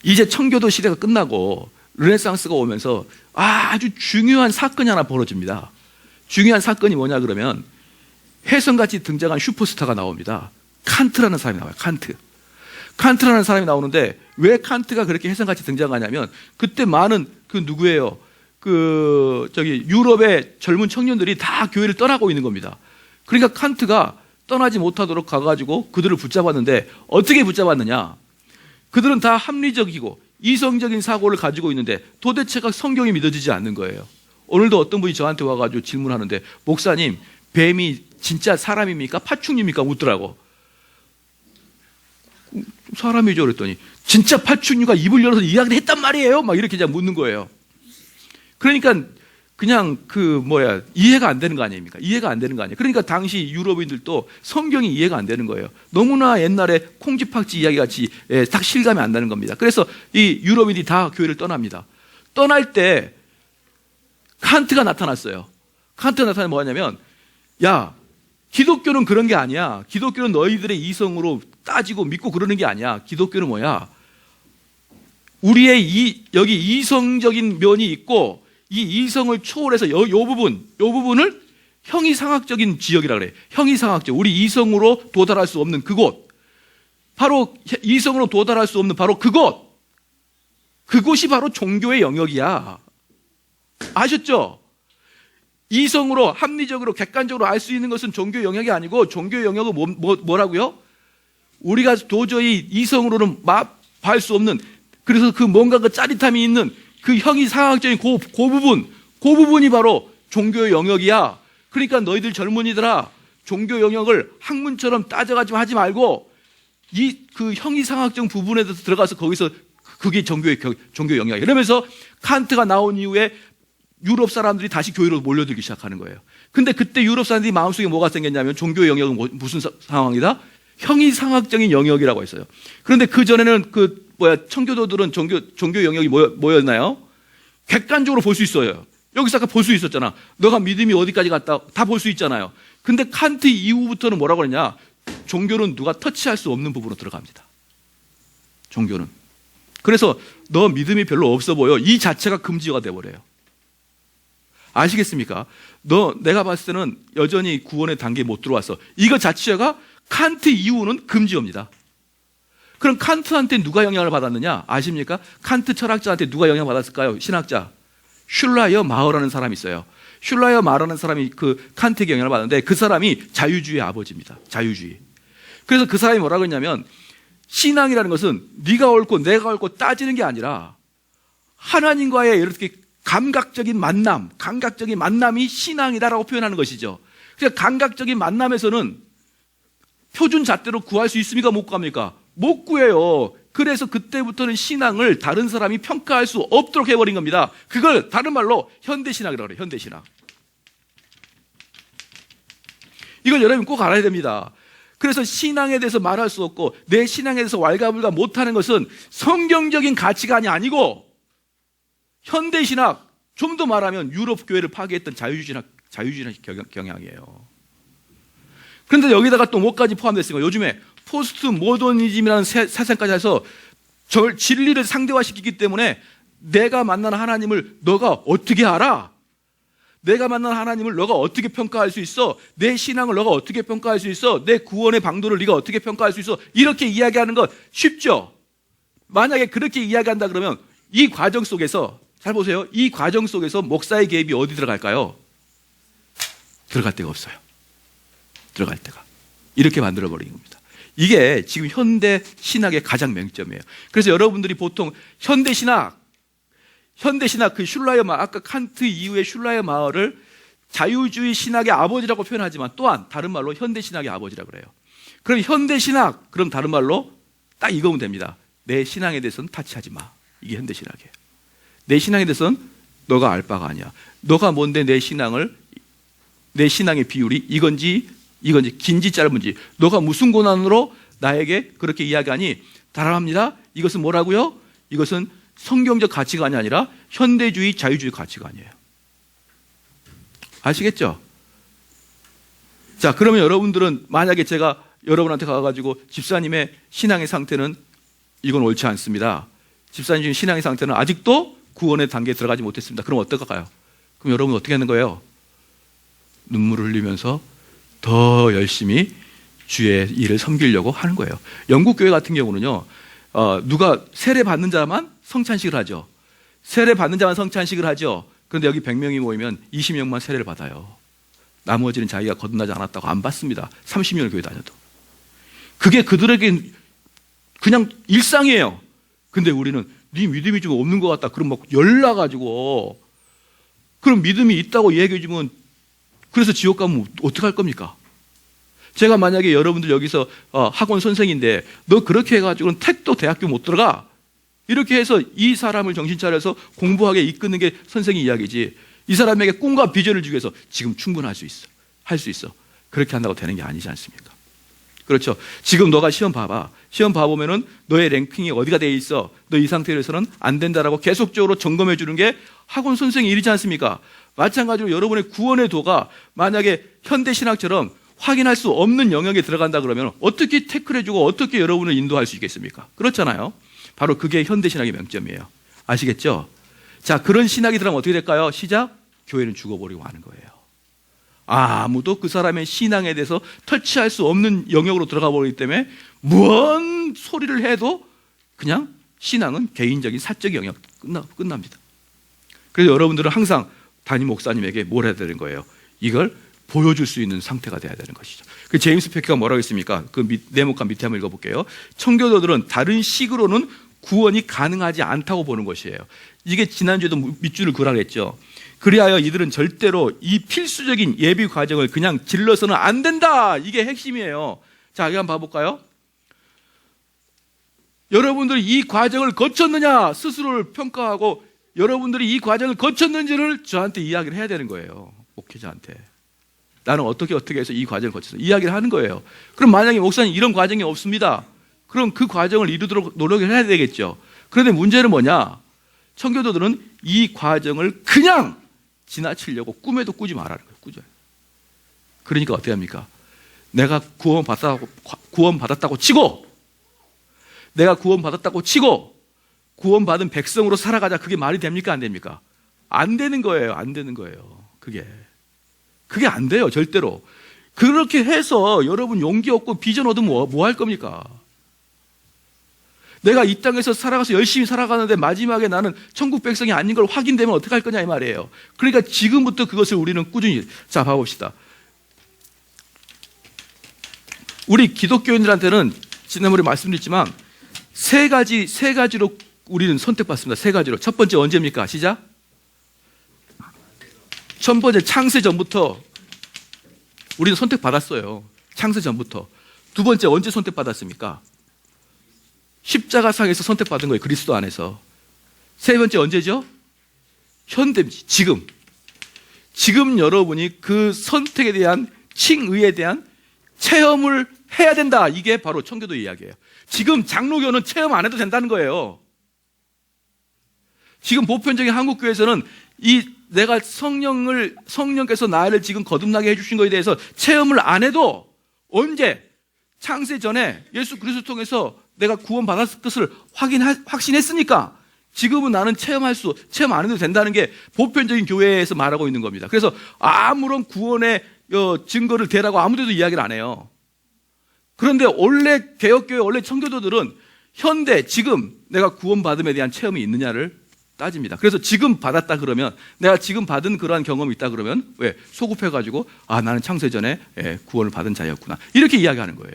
이제 청교도 시대가 끝나고 르네상스가 오면서 아주 중요한 사건이 하나 벌어집니다. 중요한 사건이 뭐냐 그러면 혜성같이 등장한 슈퍼스타가 나옵니다. 칸트라는 사람이 나와요. 칸트라는 사람이 나오는데 왜 칸트가 그렇게 혜성같이 등장하냐면 그때 많은 누구예요? 유럽의 젊은 청년들이 다 교회를 떠나고 있는 겁니다. 그러니까 칸트가 떠나지 못하도록 가가지고 그들을 붙잡았는데 어떻게 붙잡았느냐? 그들은 다 합리적이고 이성적인 사고를 가지고 있는데 도대체가 성경이 믿어지지 않는 거예요. 오늘도 어떤 분이 저한테 와가지고 질문하는데 목사님, 뱀이 진짜 사람입니까? 파충류입니까? 묻더라고. 사람이죠 그랬더니 진짜 파충류가 입을 열어서 이야기를 했단 말이에요? 막 이렇게 그냥 묻는 거예요. 그러니까 그냥 이해가 안 되는 거 아닙니까? 이해가 안 되는 거 아니에요. 그러니까 당시 유럽인들도 성경이 이해가 안 되는 거예요. 너무나 옛날에 콩쥐팍쥐 이야기 같이 딱 실감이 안 나는 겁니다. 그래서 이 유럽인들이 다 교회를 떠납니다. 떠날 때 칸트가 나타났어요. 칸트가 나타나면 뭐냐면 야, 기독교는 그런 게 아니야. 기독교는 너희들의 이성으로 따지고 믿고 그러는 게 아니야. 기독교는 뭐야? 우리의 여기 이성적인 면이 있고 이 이성을 초월해서 요 부분을 형이상학적인 지역이라 그래. 형이상학적. 우리 이성으로 도달할 수 없는 그곳. 바로 이성으로 도달할 수 없는 바로 그곳. 그곳이 바로 종교의 영역이야. 아셨죠? 이성으로 합리적으로 객관적으로 알 수 있는 것은 종교의 영역이 아니고 종교의 영역은 뭐라고요? 우리가 도저히 이성으로는 마주할 수 없는, 그래서 그 뭔가 그 짜릿함이 있는 그 형이상학적인 그 부분이 바로 종교의 영역이야. 그러니까 너희들 젊은이들아, 종교 영역을 학문처럼 따져가지고 하지 말고 그 형이상학적 부분에 들어가서 거기서 그게 종교 영역이야. 이러면서 칸트가 나온 이후에 유럽 사람들이 다시 교회로 몰려들기 시작하는 거예요. 근데 그때 유럽 사람들이 마음속에 뭐가 생겼냐면 종교의 영역은 무슨 상황이다? 형이상학적인 영역이라고 했어요. 그런데 그 전에는 청교도들은 종교 영역이 뭐였나요? 객관적으로 볼 수 있어요. 여기서 아까 볼 수 있었잖아. 너가 믿음이 어디까지 갔다 다 볼 수 있잖아요. 근데 칸트 이후부터는 뭐라고 그러냐? 종교는 누가 터치할 수 없는 부분으로 들어갑니다. 종교는. 그래서 너 믿음이 별로 없어 보여. 이 자체가 금지가 돼버려요. 아시겠습니까? 내가 봤을 때는 여전히 구원의 단계에 못 들어왔어. 이거 자체가 칸트 이후는 금지입니다. 그럼 칸트한테 누가 영향을 받았느냐? 아십니까? 칸트 철학자한테 누가 영향을 받았을까요? 신학자. 슐라이어 마어라는 사람이 있어요. 슐라이어 마어라는 사람이 그 칸트에게 영향을 받았는데 그 사람이 자유주의의 아버지입니다. 자유주의. 그래서 그 사람이 뭐라고 했냐면 신앙이라는 것은 네가 옳고 내가 옳고 따지는 게 아니라 하나님과의 이렇게 감각적인 만남이 신앙이다라고 표현하는 것이죠. 그러니까 감각적인 만남에서는 표준 잣대로 구할 수 있습니까? 못 구합니까? 못 구해요. 그래서 그때부터는 신앙을 다른 사람이 평가할 수 없도록 해버린 겁니다. 그걸 다른 말로 현대신학이라고 그래요. 현대신학. 이걸 여러분 꼭 알아야 됩니다. 그래서 신앙에 대해서 말할 수 없고 내 신앙에 대해서 왈가불가 못하는 것은 성경적인 가치관이 아니고 현대신학, 좀 더 말하면 유럽 교회를 파괴했던 자유주의적 경향이에요. 그런데 여기다가 또 뭐까지 포함됐으니까 요즘에 포스트 모더니즘이라는 사상까지 해서 진리를 상대화시키기 때문에 내가 만난 하나님을 너가 어떻게 알아? 내가 만난 하나님을 너가 어떻게 평가할 수 있어? 내 신앙을 너가 어떻게 평가할 수 있어? 내 구원의 방도를 네가 어떻게 평가할 수 있어? 이렇게 이야기하는 건 쉽죠? 만약에 그렇게 이야기한다 그러면 이 과정 속에서, 잘 보세요, 이 과정 속에서 목사의 개입이 어디 들어갈까요? 들어갈 데가 없어요. 들어갈 데가. 이렇게 만들어버린 겁니다. 이게 지금 현대 신학의 가장 맹점이에요. 그래서 여러분들이 보통 현대 신학 그 슐라이어마을, 아까 칸트 이후의 슐라이어마을을 자유주의 신학의 아버지라고 표현하지만 또한 다른 말로 현대 신학의 아버지라고 그래요. 그럼 현대 신학, 그럼 다른 말로 딱 이거면 됩니다. 내 신앙에 대해서는 타치하지 마. 이게 현대 신학이에요. 내 신앙에 대해서는 너가 알 바가 아니야. 너가 뭔데 내 신앙의 비율이 이건지 긴지 짧은지, 너가 무슨 고난으로 나에게 그렇게 이야기하니? 다름합니다. 이것은 뭐라고요? 이것은 성경적 가치관이 아니라 현대주의 자유주의 가치관이에요. 아시겠죠? 자, 그러면 여러분들은 만약에 제가 여러분한테 가가지고 집사님의 신앙의 상태는 이건 옳지 않습니다. 집사님 신앙의 상태는 아직도 구원의 단계에 들어가지 못했습니다. 그럼 어떨까요? 그럼 여러분 어떻게 하는 거예요? 눈물을 흘리면서 더 열심히 주의 일을 섬기려고 하는 거예요. 영국 교회 같은 경우는요, 누가 세례 받는 자만 성찬식을 하죠. 세례 받는 자만 성찬식을 하죠. 그런데 여기 100명이 모이면 20명만 세례를 받아요. 나머지는 자기가 거듭나지 않았다고 안 받습니다. 30년을 교회 다녀도. 그게 그들에게 그냥 일상이에요. 근데 우리는 네 믿음이 좀 없는 것 같다. 그럼 막 열나가지고, 그럼 믿음이 있다고 얘기해주면 그래서 지옥 가면 어떻게 할 겁니까? 제가 만약에 여러분들 여기서 학원 선생인데 너 그렇게 해가지고는 택도 대학교 못 들어가, 이렇게 해서 이 사람을 정신 차려서 공부하게 이끄는 게 선생의 이야기지, 이 사람에게 꿈과 비전을 주기 위해서 지금 충분할 수 있어, 할 수 있어, 그렇게 한다고 되는 게 아니지 않습니까? 그렇죠. 지금 너가 시험 봐봐. 시험 봐보면은 너의 랭킹이 어디가 돼 있어, 너 이 상태에서는 안 된다라고 계속적으로 점검해 주는 게 학원 선생의 일이지 않습니까? 마찬가지로 여러분의 구원의 도가 만약에 현대신학처럼 확인할 수 없는 영역에 들어간다 그러면 어떻게 태클해주고 어떻게 여러분을 인도할 수 있겠습니까? 그렇잖아요. 바로 그게 현대신학의 명점이에요. 아시겠죠? 자, 그런 신학이 들어가면 어떻게 될까요? 시작, 교회는 죽어버리고 하는 거예요. 아무도 그 사람의 신앙에 대해서 터치할 수 없는 영역으로 들어가 버리기 때문에 무언 소리를 해도 그냥 신앙은 개인적인 사적인 영역 끝납니다. 그래서 여러분들은 항상 담임 목사님에게 뭘 해야 되는 거예요? 이걸 보여줄 수 있는 상태가 돼야 되는 것이죠. 그 제임스 패키가 뭐라고 했습니까? 그 네모칸 밑에 한번 읽어볼게요. 청교도들은 다른 식으로는 구원이 가능하지 않다고 보는 것이에요. 이게 지난주에도 밑줄을 그으라 그랬죠. 그리하여 이들은 절대로 이 필수적인 예비 과정을 그냥 질러서는 안 된다. 이게 핵심이에요. 자, 여기 한번 봐볼까요? 여러분들이 이 과정을 거쳤느냐 스스로를 평가하고 여러분들이 이 과정을 거쳤는지를 저한테 이야기를 해야 되는 거예요. 목회자한테. 나는 어떻게 해서 이 과정을 거쳐서 이야기를 하는 거예요. 그럼 만약에 목사님 이런 과정이 없습니다. 그럼 그 과정을 이루도록 노력을 해야 되겠죠. 그런데 문제는 뭐냐? 청교도들은 이 과정을 그냥 지나치려고 꿈에도 꾸지 말라는 거예요. 꾸져요. 그러니까 어떻게 합니까? 내가 구원받았다고 치고, 내가 구원받았다고 치고 구원받은 백성으로 살아가자. 그게 말이 됩니까? 안 됩니까? 안 되는 거예요. 안 되는 거예요. 그게 안 돼요. 절대로. 그렇게 해서 여러분 용기 얻고 비전 얻으면 뭐 할 겁니까? 내가 이 땅에서 살아가서 열심히 살아가는데 마지막에 나는 천국 백성이 아닌 걸 확인되면 어떻게 할 거냐 이 말이에요. 그러니까 지금부터 그것을 우리는 꾸준히, 자, 봐봅시다. 우리 기독교인들한테는 지난번에 말씀드렸지만 세 가지로 우리는 선택받습니다. 세 가지로. 첫 번째 언제입니까? 시작. 첫 번째 창세 전부터 우리는 선택받았어요. 창세 전부터. 두 번째 언제 선택받았습니까? 십자가상에서 선택받은 거예요. 그리스도 안에서. 세 번째 언제죠? 현대입니다. 지금. 지금 여러분이 그 선택에 대한 칭의에 대한 체험을 해야 된다. 이게 바로 청교도 이야기예요. 지금 장로교는 체험 안 해도 된다는 거예요. 지금 보편적인 한국교회에서는 내가 성령께서 나를 지금 거듭나게 해주신 것에 대해서 체험을 안 해도 언제? 창세 전에 예수 그리스도 통해서 내가 구원받았을 것을 확신했으니까 지금은 나는 체험 안 해도 된다는 게 보편적인 교회에서 말하고 있는 겁니다. 그래서 아무런 구원의 증거를 대라고 아무데도 이야기를 안 해요. 그런데 원래 개혁교회, 원래 청교도들은 현대, 지금 내가 구원받음에 대한 체험이 있느냐를 따집니다. 그래서 지금 받았다 그러면, 내가 지금 받은 그러한 경험이 있다 그러면, 왜? 소급해가지고, 나는 창세전에 구원을 받은 자였구나. 이렇게 이야기하는 거예요.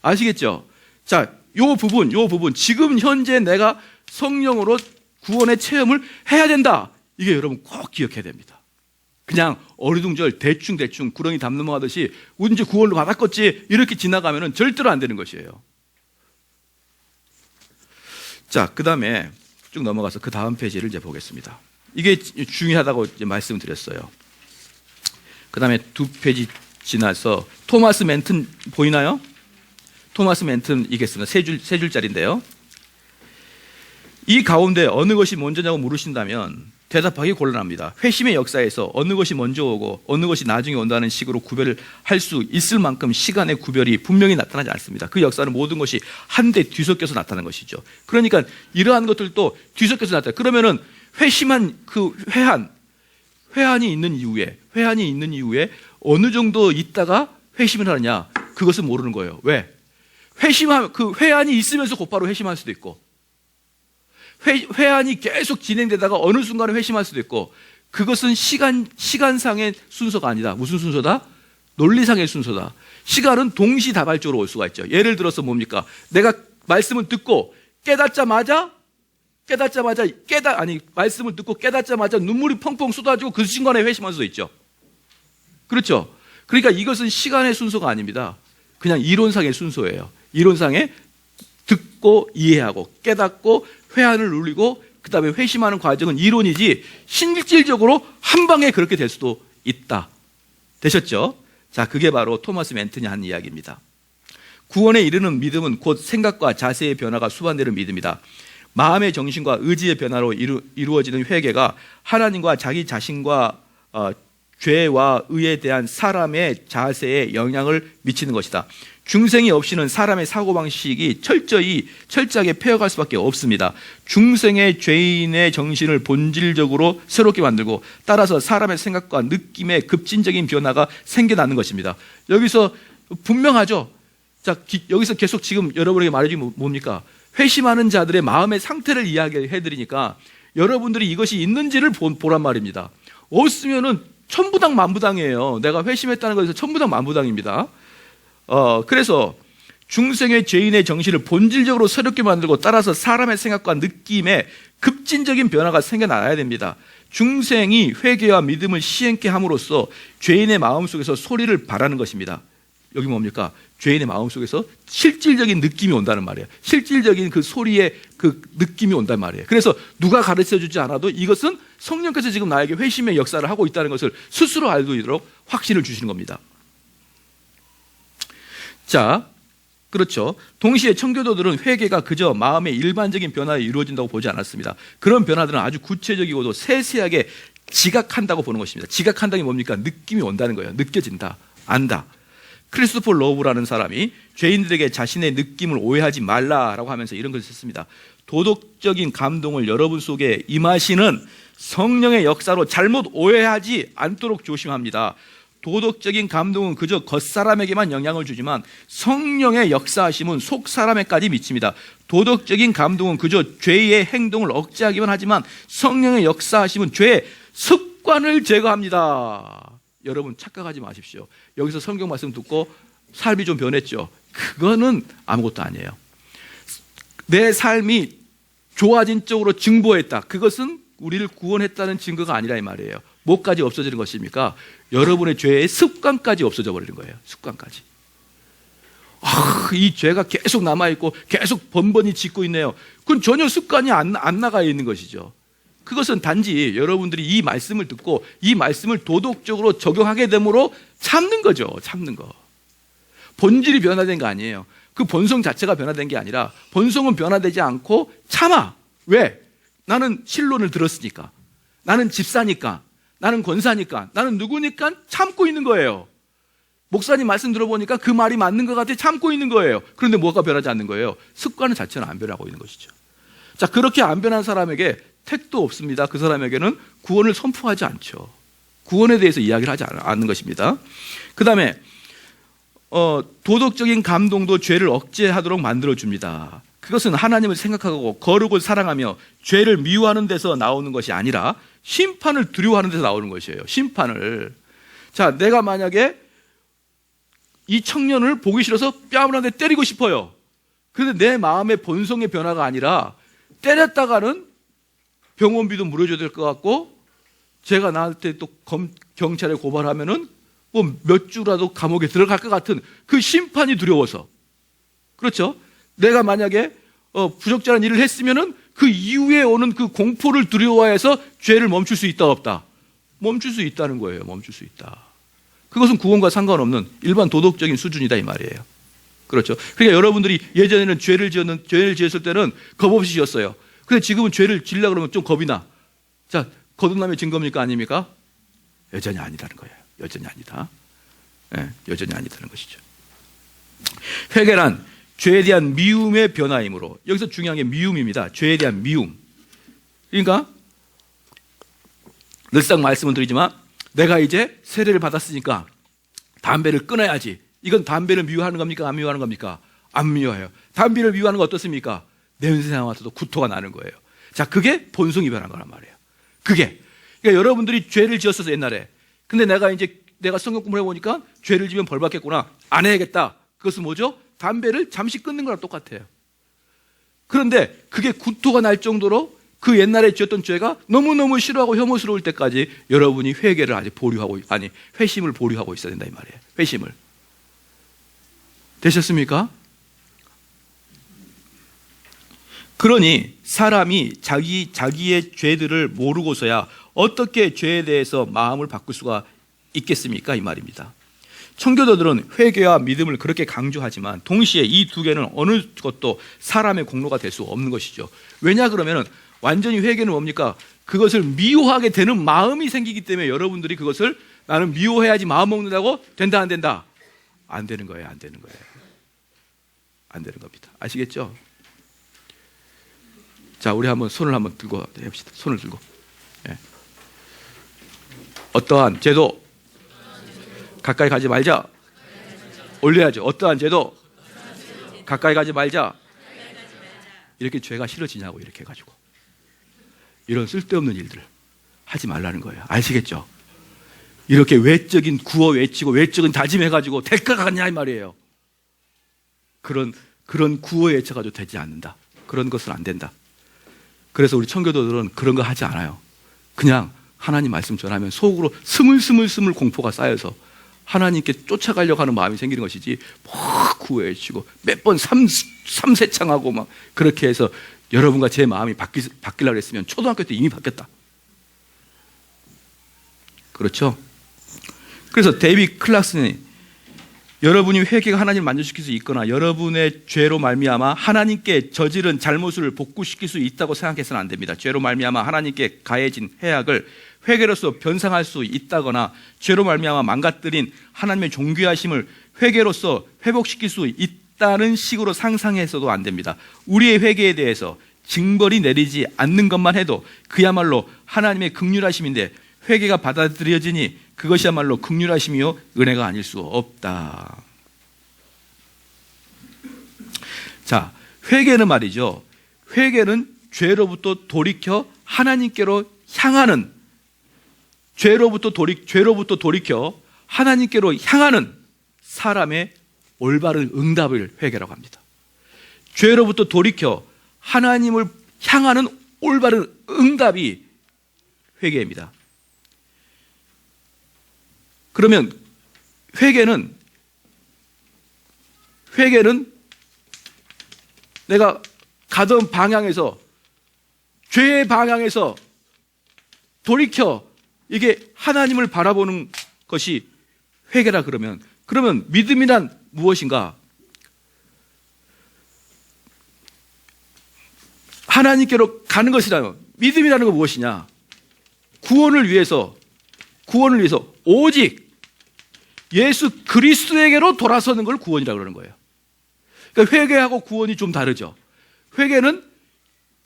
아시겠죠? 자, 요 부분, 지금 현재 내가 성령으로 구원의 체험을 해야 된다. 이게 여러분 꼭 기억해야 됩니다. 그냥 어리둥절 대충 구렁이 담 넘어가듯이 이제 구원을 받았겠지 이렇게 지나가면 절대로 안 되는 것이에요. 자, 그 다음에 쭉 넘어가서 그 다음 페이지를 이제 보겠습니다. 이게 중요하다고 이제 말씀드렸어요. 그 다음에 두 페이지 지나서 토마스 맨튼 보이나요? 토마스 맨튼 이겠습니다. 세 줄짜리인데요. 이 가운데 어느 것이 먼저냐고 물으신다면 대답하기 곤란합니다. 회심의 역사에서 어느 것이 먼저 오고 어느 것이 나중에 온다는 식으로 구별을 할 수 있을 만큼 시간의 구별이 분명히 나타나지 않습니다. 그 역사는 모든 것이 한데 뒤섞여서 나타나는 것이죠. 그러니까 이러한 것들도 뒤섞여서 나타나요. 그러면은 회심한 그 회한이 있는 이후에 어느 정도 있다가 회심을 하느냐, 그것은 모르는 거예요. 왜? 그 회한이 있으면서 곧바로 회심할 수도 있고, 회한이 계속 진행되다가 어느 순간에 회심할 수도 있고, 그것은 시간상의 순서가 아니다. 무슨 순서다? 논리상의 순서다. 시간은 동시다발적으로 올 수가 있죠. 예를 들어서 뭡니까? 내가 말씀을 듣고 말씀을 듣고 깨닫자마자 눈물이 펑펑 쏟아지고 그 순간에 회심할 수도 있죠. 그렇죠? 그러니까 이것은 시간의 순서가 아닙니다. 그냥 이론상의 순서예요. 이론상에 듣고 이해하고 깨닫고 회한을 누리고 그 다음에 회심하는 과정은 이론이지 실질적으로 한 방에 그렇게 될 수도 있다. 되셨죠? 자, 그게 바로 토마스 맨튼이 한 이야기입니다. 구원에 이르는 믿음은 곧 생각과 자세의 변화가 수반되는 믿음이다. 마음의 정신과 의지의 변화로 이루어지는 회개가 하나님과 자기 자신과 죄와 의에 대한 사람의 자세에 영향을 미치는 것이다. 중생이 없이는 사람의 사고방식이 철저하게 폐허갈 수밖에 없습니다. 중생의 죄인의 정신을 본질적으로 새롭게 만들고 따라서 사람의 생각과 느낌의 급진적인 변화가 생겨나는 것입니다. 여기서 분명하죠. 자, 여기서 계속 지금 여러분에게 말해주면 뭡니까? 회심하는 자들의 마음의 상태를 이야기해드리니까 여러분들이 이것이 있는지를 보란 말입니다. 없으면은 천부당 만부당이에요. 내가 회심했다는 것에서 천부당 만부당입니다. 그래서 중생의 죄인의 정신을 본질적으로 새롭게 만들고 따라서 사람의 생각과 느낌에 급진적인 변화가 생겨나야 됩니다. 중생이 회개와 믿음을 시행케 함으로써 죄인의 마음속에서 소리를 바라는 것입니다. 여기 뭡니까? 죄인의 마음속에서 실질적인 느낌이 온다는 말이에요. 실질적인 그 소리의 그 느낌이 온단 말이에요. 그래서 누가 가르쳐주지 않아도 이것은 성령께서 지금 나에게 회심의 역사를 하고 있다는 것을 스스로 알고 있도록 확신을 주시는 겁니다. 자, 그렇죠. 동시에 청교도들은 회개가 그저 마음의 일반적인 변화에 이루어진다고 보지 않았습니다. 그런 변화들은 아주 구체적이고도 세세하게 지각한다고 보는 것입니다. 지각한다는 게 뭡니까? 느낌이 온다는 거예요. 느껴진다, 안다. 크리스토퍼 로브라는 사람이 죄인들에게 자신의 느낌을 오해하지 말라라고 하면서 이런 것을 썼습니다. 도덕적인 감동을 여러분 속에 임하시는 성령의 역사로 잘못 오해하지 않도록 조심합니다. 도덕적인 감동은 그저 겉사람에게만 영향을 주지만 성령의 역사하심은 속사람에까지 미칩니다. 도덕적인 감동은 그저 죄의 행동을 억제하기만 하지만 성령의 역사하심은 죄의 습관을 제거합니다. 여러분 착각하지 마십시오. 여기서 성경 말씀 듣고 삶이 좀 변했죠. 그거는 아무것도 아니에요. 내 삶이 좋아진 쪽으로 증보했다. 그것은 우리를 구원했다는 증거가 아니라 이 말이에요. 뭐까지 없어지는 것입니까? 여러분의 죄의 습관까지 없어져 버리는 거예요. 습관까지. 이 죄가 계속 남아있고 계속 번번이 짓고 있네요. 그건 전혀 습관이 안 나가 있는 것이죠. 그것은 단지 여러분들이 이 말씀을 듣고 이 말씀을 도덕적으로 적용하게 되므로 참는 거죠. 참는 거. 본질이 변화된 거 아니에요. 그 본성 자체가 변화된 게 아니라 본성은 변화되지 않고 참아. 왜? 나는 신론을 들었으니까. 나는 집사니까. 나는 권사니까. 나는 누구니까 참고 있는 거예요. 목사님 말씀 들어보니까 그 말이 맞는 것 같아 참고 있는 거예요. 그런데 뭐가 변하지 않는 거예요? 습관 자체는 안 변하고 있는 것이죠. 자, 그렇게 안 변한 사람에게 택도 없습니다. 그 사람에게는 구원을 선포하지 않죠. 구원에 대해서 이야기를 하지 않는 것입니다. 그 다음에 도덕적인 감동도 죄를 억제하도록 만들어줍니다. 그것은 하나님을 생각하고 거룩을 사랑하며 죄를 미워하는 데서 나오는 것이 아니라 심판을 두려워하는 데서 나오는 것이에요. 심판을. 자, 내가 만약에 이 청년을 보기 싫어서 뺨을 한 대 때리고 싶어요. 그런데 내 마음의 본성의 변화가 아니라 때렸다가는 병원비도 물어줘야 될 것 같고 제가 나한테 또 경찰에 고발하면은 뭐 몇 주라도 감옥에 들어갈 것 같은 그 심판이 두려워서. 그렇죠? 내가 만약에 부적절한 일을 했으면은 그 이후에 오는 그 공포를 두려워해서 죄를 멈출 수 있다 없다? 멈출 수 있다는 거예요. 멈출 수 있다. 그것은 구원과 상관없는 일반 도덕적인 수준이다 이 말이에요. 그렇죠? 그러니까 여러분들이 예전에는 죄를 지었을 때는 겁 없이 지었어요. 근데 지금은 죄를 지으려고 그러면 좀 겁이 나. 자, 거듭남의 증거입니까? 아닙니까? 여전히 아니다는 거예요. 여전히 아니다. 네, 여전히 아니다는 것이죠. 회개란 죄에 대한 미움의 변화이므로, 여기서 중요한 게 미움입니다. 죄에 대한 미움. 그러니까 늘상 말씀을 드리지만 내가 이제 세례를 받았으니까 담배를 끊어야지. 이건 담배를 미워하는 겁니까? 안 미워하는 겁니까? 안 미워해요. 담배를 미워하는 거 어떻습니까? 냄새 나와서도 구토가 나는 거예요. 자, 그게 본성이 변한 거란 말이에요. 그게. 그러니까 여러분들이 죄를 지었어서 옛날에. 근데 내가 성경 공부를 해보니까 죄를 지면 벌 받겠구나. 안 해야겠다. 그것은 뭐죠? 담배를 잠시 끊는 거랑 똑같아요. 그런데 그게 구토가 날 정도로 그 옛날에 지었던 죄가 너무너무 싫어하고 혐오스러울 때까지 여러분이 회개를 아직 회심을 보류하고 있어야 된다 이 말이에요. 회심을. 되셨습니까? 그러니 사람이 자기의 죄들을 모르고서야 어떻게 죄에 대해서 마음을 바꿀 수가 있겠습니까? 이 말입니다. 청교도들은 회개와 믿음을 그렇게 강조하지만 동시에 이 두 개는 어느 것도 사람의 공로가 될 수 없는 것이죠. 왜냐 그러면은 완전히 회개는 뭡니까? 그것을 미워하게 되는 마음이 생기기 때문에 여러분들이 그것을 나는 미워해야지 마음 먹는다고 된다 안 된다? 안 되는 거예요. 안 되는 거예요. 안 되는 겁니다. 아시겠죠? 자, 우리 한번 손을 한번 들고 해봅시다. 손을 들고. 예. 어떠한 죄도 가까이 가지 말자. 올려야죠. 어떠한 죄도 가까이 가지 말자. 이렇게 죄가 싫어지냐고 이렇게 해가지고 이런 쓸데없는 일들 하지 말라는 거예요. 아시겠죠? 이렇게 외적인 구호 외치고 외적인 다짐해가지고 될 것 같냐 이 말이에요. 그런 구호 외쳐가지고 되지 않는다. 그런 것은 안 된다. 그래서 우리 청교도들은 그런 거 하지 않아요. 그냥 하나님 말씀 전하면 속으로 스물스물 공포가 쌓여서 하나님께 쫓아가려고 하는 마음이 생기는 것이지 막 구호 외치고 몇 번 삼세창하고 막 그렇게 해서 여러분과 제 마음이 바뀌려고 했으면 초등학교 때 이미 바뀌었다. 그렇죠? 그래서 데이비드 클락슨이 여러분이 회개가 하나님을 만족시킬 수 있거나 여러분의 죄로 말미암아 하나님께 저지른 잘못을 복구시킬 수 있다고 생각해서는 안 됩니다. 죄로 말미암아 하나님께 가해진 해악을 회개로서 변상할 수 있다거나 죄로 말미암아 망가뜨린 하나님의 존귀하심을 회개로서 회복시킬 수 있다는 식으로 상상해서도 안 됩니다. 우리의 회개에 대해서 징벌이 내리지 않는 것만 해도 그야말로 하나님의 긍휼하심인데 회개가 받아들여지니 그것이야말로 긍휼하심이요 은혜가 아닐 수 없다. 자, 회개는 말이죠. 회개는 죄로부터 돌이켜 하나님께로 향하는 죄로부터 돌이켜 하나님께로 향하는 사람의 올바른 응답을 회개라고 합니다. 죄로부터 돌이켜 하나님을 향하는 올바른 응답이 회개입니다. 그러면 회개는 회개는 내가 가던 방향에서, 죄의 방향에서 돌이켜 이게 하나님을 바라보는 것이 회개라. 그러면 믿음이란 무엇인가? 하나님께로 가는 것이라면 믿음이라는 건 무엇이냐? 구원을 위해서 오직 예수 그리스도에게로 돌아서는 걸 구원이라고 그러는 거예요. 그러니까 회개하고 구원이 좀 다르죠. 회개는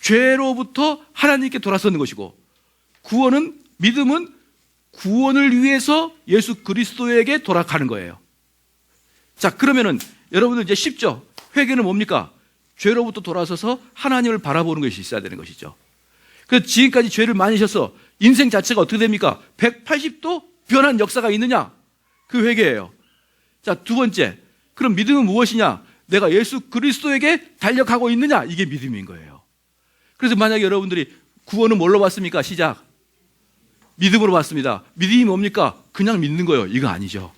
죄로부터 하나님께 돌아서는 것이고, 믿음은 구원을 위해서 예수 그리스도에게 돌아가는 거예요. 자, 그러면은 여러분들 이제 쉽죠? 회개는 뭡니까? 죄로부터 돌아서서 하나님을 바라보는 것이 있어야 되는 것이죠. 그래서 지금까지 죄를 많이 져서 인생 자체가 어떻게 됩니까? 180도 변한 역사가 있느냐? 그 회개예요. 자, 두 번째, 그럼 믿음은 무엇이냐? 내가 예수 그리스도에게 달려가고 있느냐? 이게 믿음인 거예요. 그래서 만약에 여러분들이 구원은 뭘로 받습니까? 시작. 믿음으로 받습니다. 믿음이 뭡니까? 그냥 믿는 거예요. 이거 아니죠.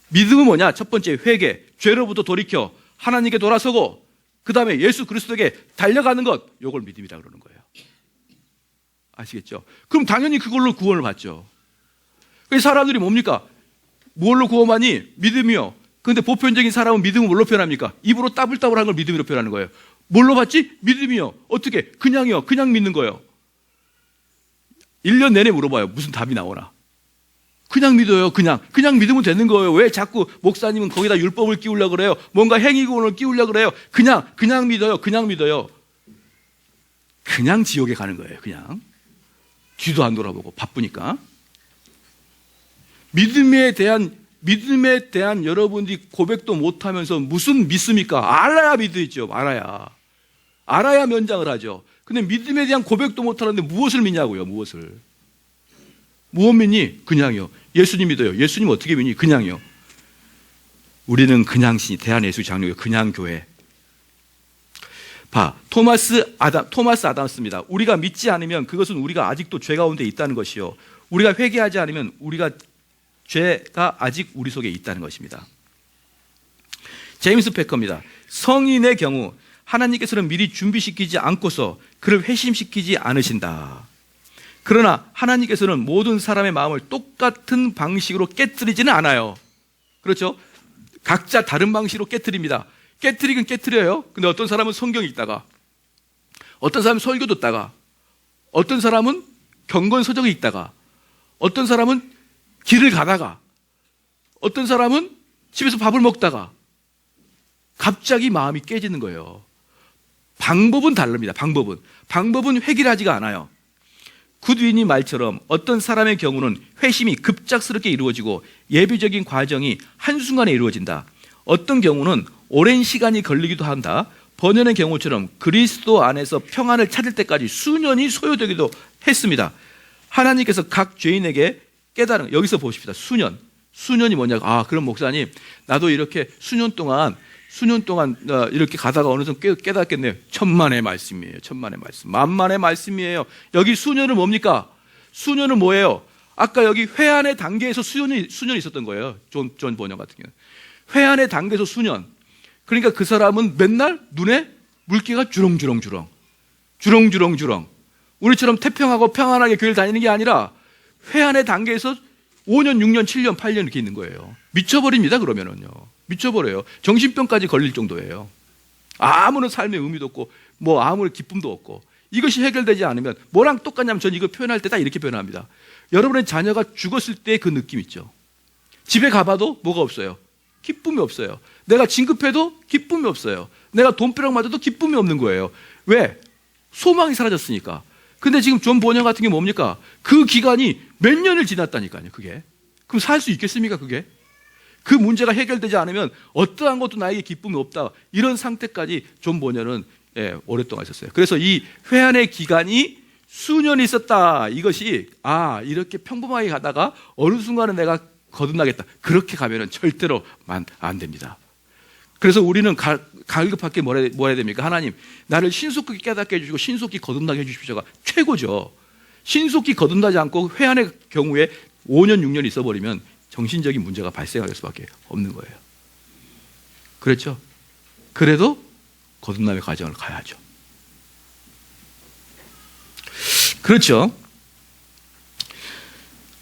믿음은 뭐냐? 첫 번째, 회개, 죄로부터 돌이켜 하나님께 돌아서고, 그 다음에 예수 그리스도에게 달려가는 것, 이걸 믿음이라고 그러는 거예요. 아시겠죠? 그럼 당연히 그걸로 구원을 받죠. 그래서 사람들이 뭡니까? 뭘로 구원받니? 믿음이요. 그런데 보편적인 사람은 믿음을 뭘로 표현합니까? 입으로 따블따블한 걸 믿음으로 표현하는 거예요. 뭘로 받지? 믿음이요. 어떻게? 그냥이요. 그냥 믿는 거예요. 1년 내내 물어봐요. 무슨 답이 나오나? 그냥 믿어요. 그냥 믿으면 되는 거예요. 왜 자꾸 목사님은 거기다 율법을 끼우려고 그래요? 뭔가 행위구원을 끼우려고 그래요? 그냥 믿어요. 그냥 믿어요. 그냥 지옥에 가는 거예요. 그냥 뒤도 안 돌아보고 바쁘니까. 믿음에 대한 여러분들이 고백도 못하면서 무슨 믿습니까? 알아야 믿으죠. 알아야 면장을 하죠. 근데 믿음에 대한 고백도 못하는데 무엇을 믿냐고요? 무엇을? 무엇 믿니? 그냥이요. 예수님 믿어요. 예수님 어떻게 믿니? 그냥이요. 우리는 그냥신이 대한예수 장로교 그냥 교회. 토마스 아담스입니다. 우리가 믿지 않으면 그것은 우리가 아직도 죄 가운데 있다는 것이요. 우리가 회개하지 않으면 죄가 아직 우리 속에 있다는 것입니다. 제임스 패커입니다. 성인의 경우 하나님께서는 미리 준비시키지 않고서 그를 회심시키지 않으신다. 그러나 하나님께서는 모든 사람의 마음을 똑같은 방식으로 깨트리지는 않아요. 그렇죠? 각자 다른 방식으로 깨트립니다. 깨트리긴 깨트려요. 근데 어떤 사람은 성경 읽다가, 어떤 사람은 설교 듣다가, 어떤 사람은 경건서적을 읽다가, 어떤 사람은 길을 가다가, 어떤 사람은 집에서 밥을 먹다가 갑자기 마음이 깨지는 거예요. 방법은 다릅니다. 방법은 획일하지가 않아요. 굿윈이 말처럼 어떤 사람의 경우는 회심이 급작스럽게 이루어지고 예비적인 과정이 한순간에 이루어진다. 어떤 경우는 오랜 시간이 걸리기도 한다. 번연의 경우처럼 그리스도 안에서 평안을 찾을 때까지 수년이 소요되기도 했습니다. 하나님께서 각 죄인에게 깨달은, 여기서 보십시다. 수년이 뭐냐고. 그럼 목사님, 나도 이렇게 수년 동안 이렇게 가다가 어느 정도 깨닫겠네요. 천만의 말씀이에요. 천만의 말씀. 만만의 말씀이에요. 여기 수년은 뭡니까? 수년은 뭐예요? 아까 여기 회한의 단계에서 수년이 있었던 거예요. 존 번역 같은 경우는. 회한의 단계에서 수년. 그러니까 그 사람은 맨날 눈에 물기가 주렁주렁. 우리처럼 태평하고 평안하게 교회를 다니는 게 아니라 회한의 단계에서 5년, 6년, 7년, 8년 이렇게 있는 거예요. 미쳐버립니다. 그러면은요. 미쳐버려요. 정신병까지 걸릴 정도예요. 아무런 삶의 의미도 없고 아무런 기쁨도 없고. 이것이 해결되지 않으면 뭐랑 똑같냐면 저는 이거 표현할 때 다 이렇게 표현합니다. 여러분의 자녀가 죽었을 때 그 느낌 있죠. 집에 가봐도 뭐가 없어요? 기쁨이 없어요. 내가 진급해도 기쁨이 없어요. 내가 돈벼락 맞아도 기쁨이 없는 거예요. 왜? 소망이 사라졌으니까. 근데 지금 존 번역 같은 게 뭡니까? 그 기간이 몇 년을 지났다니까요. 그게. 그럼 살 수 있겠습니까? 그게? 그 문제가 해결되지 않으면 어떠한 것도 나에게 기쁨이 없다. 이런 상태까지 존 번역은 오랫동안 있었어요. 그래서 이 회한의 기간이 수년이 있었다. 이것이 이렇게 평범하게 가다가 어느 순간은 내가 거듭나겠다. 그렇게 가면은 절대로 안 됩니다. 그래서 우리는 갈급하게 뭐라 해야 됩니까? 하나님, 나를 신속히 깨닫게 해주시고 신속히 거듭나게 해주십시오가 최고죠. 신속히 거듭나지 않고 회한의 경우에 5년, 6년 있어버리면 정신적인 문제가 발생할 수밖에 없는 거예요. 그렇죠? 그래도 거듭남의 과정을 가야죠. 그렇죠?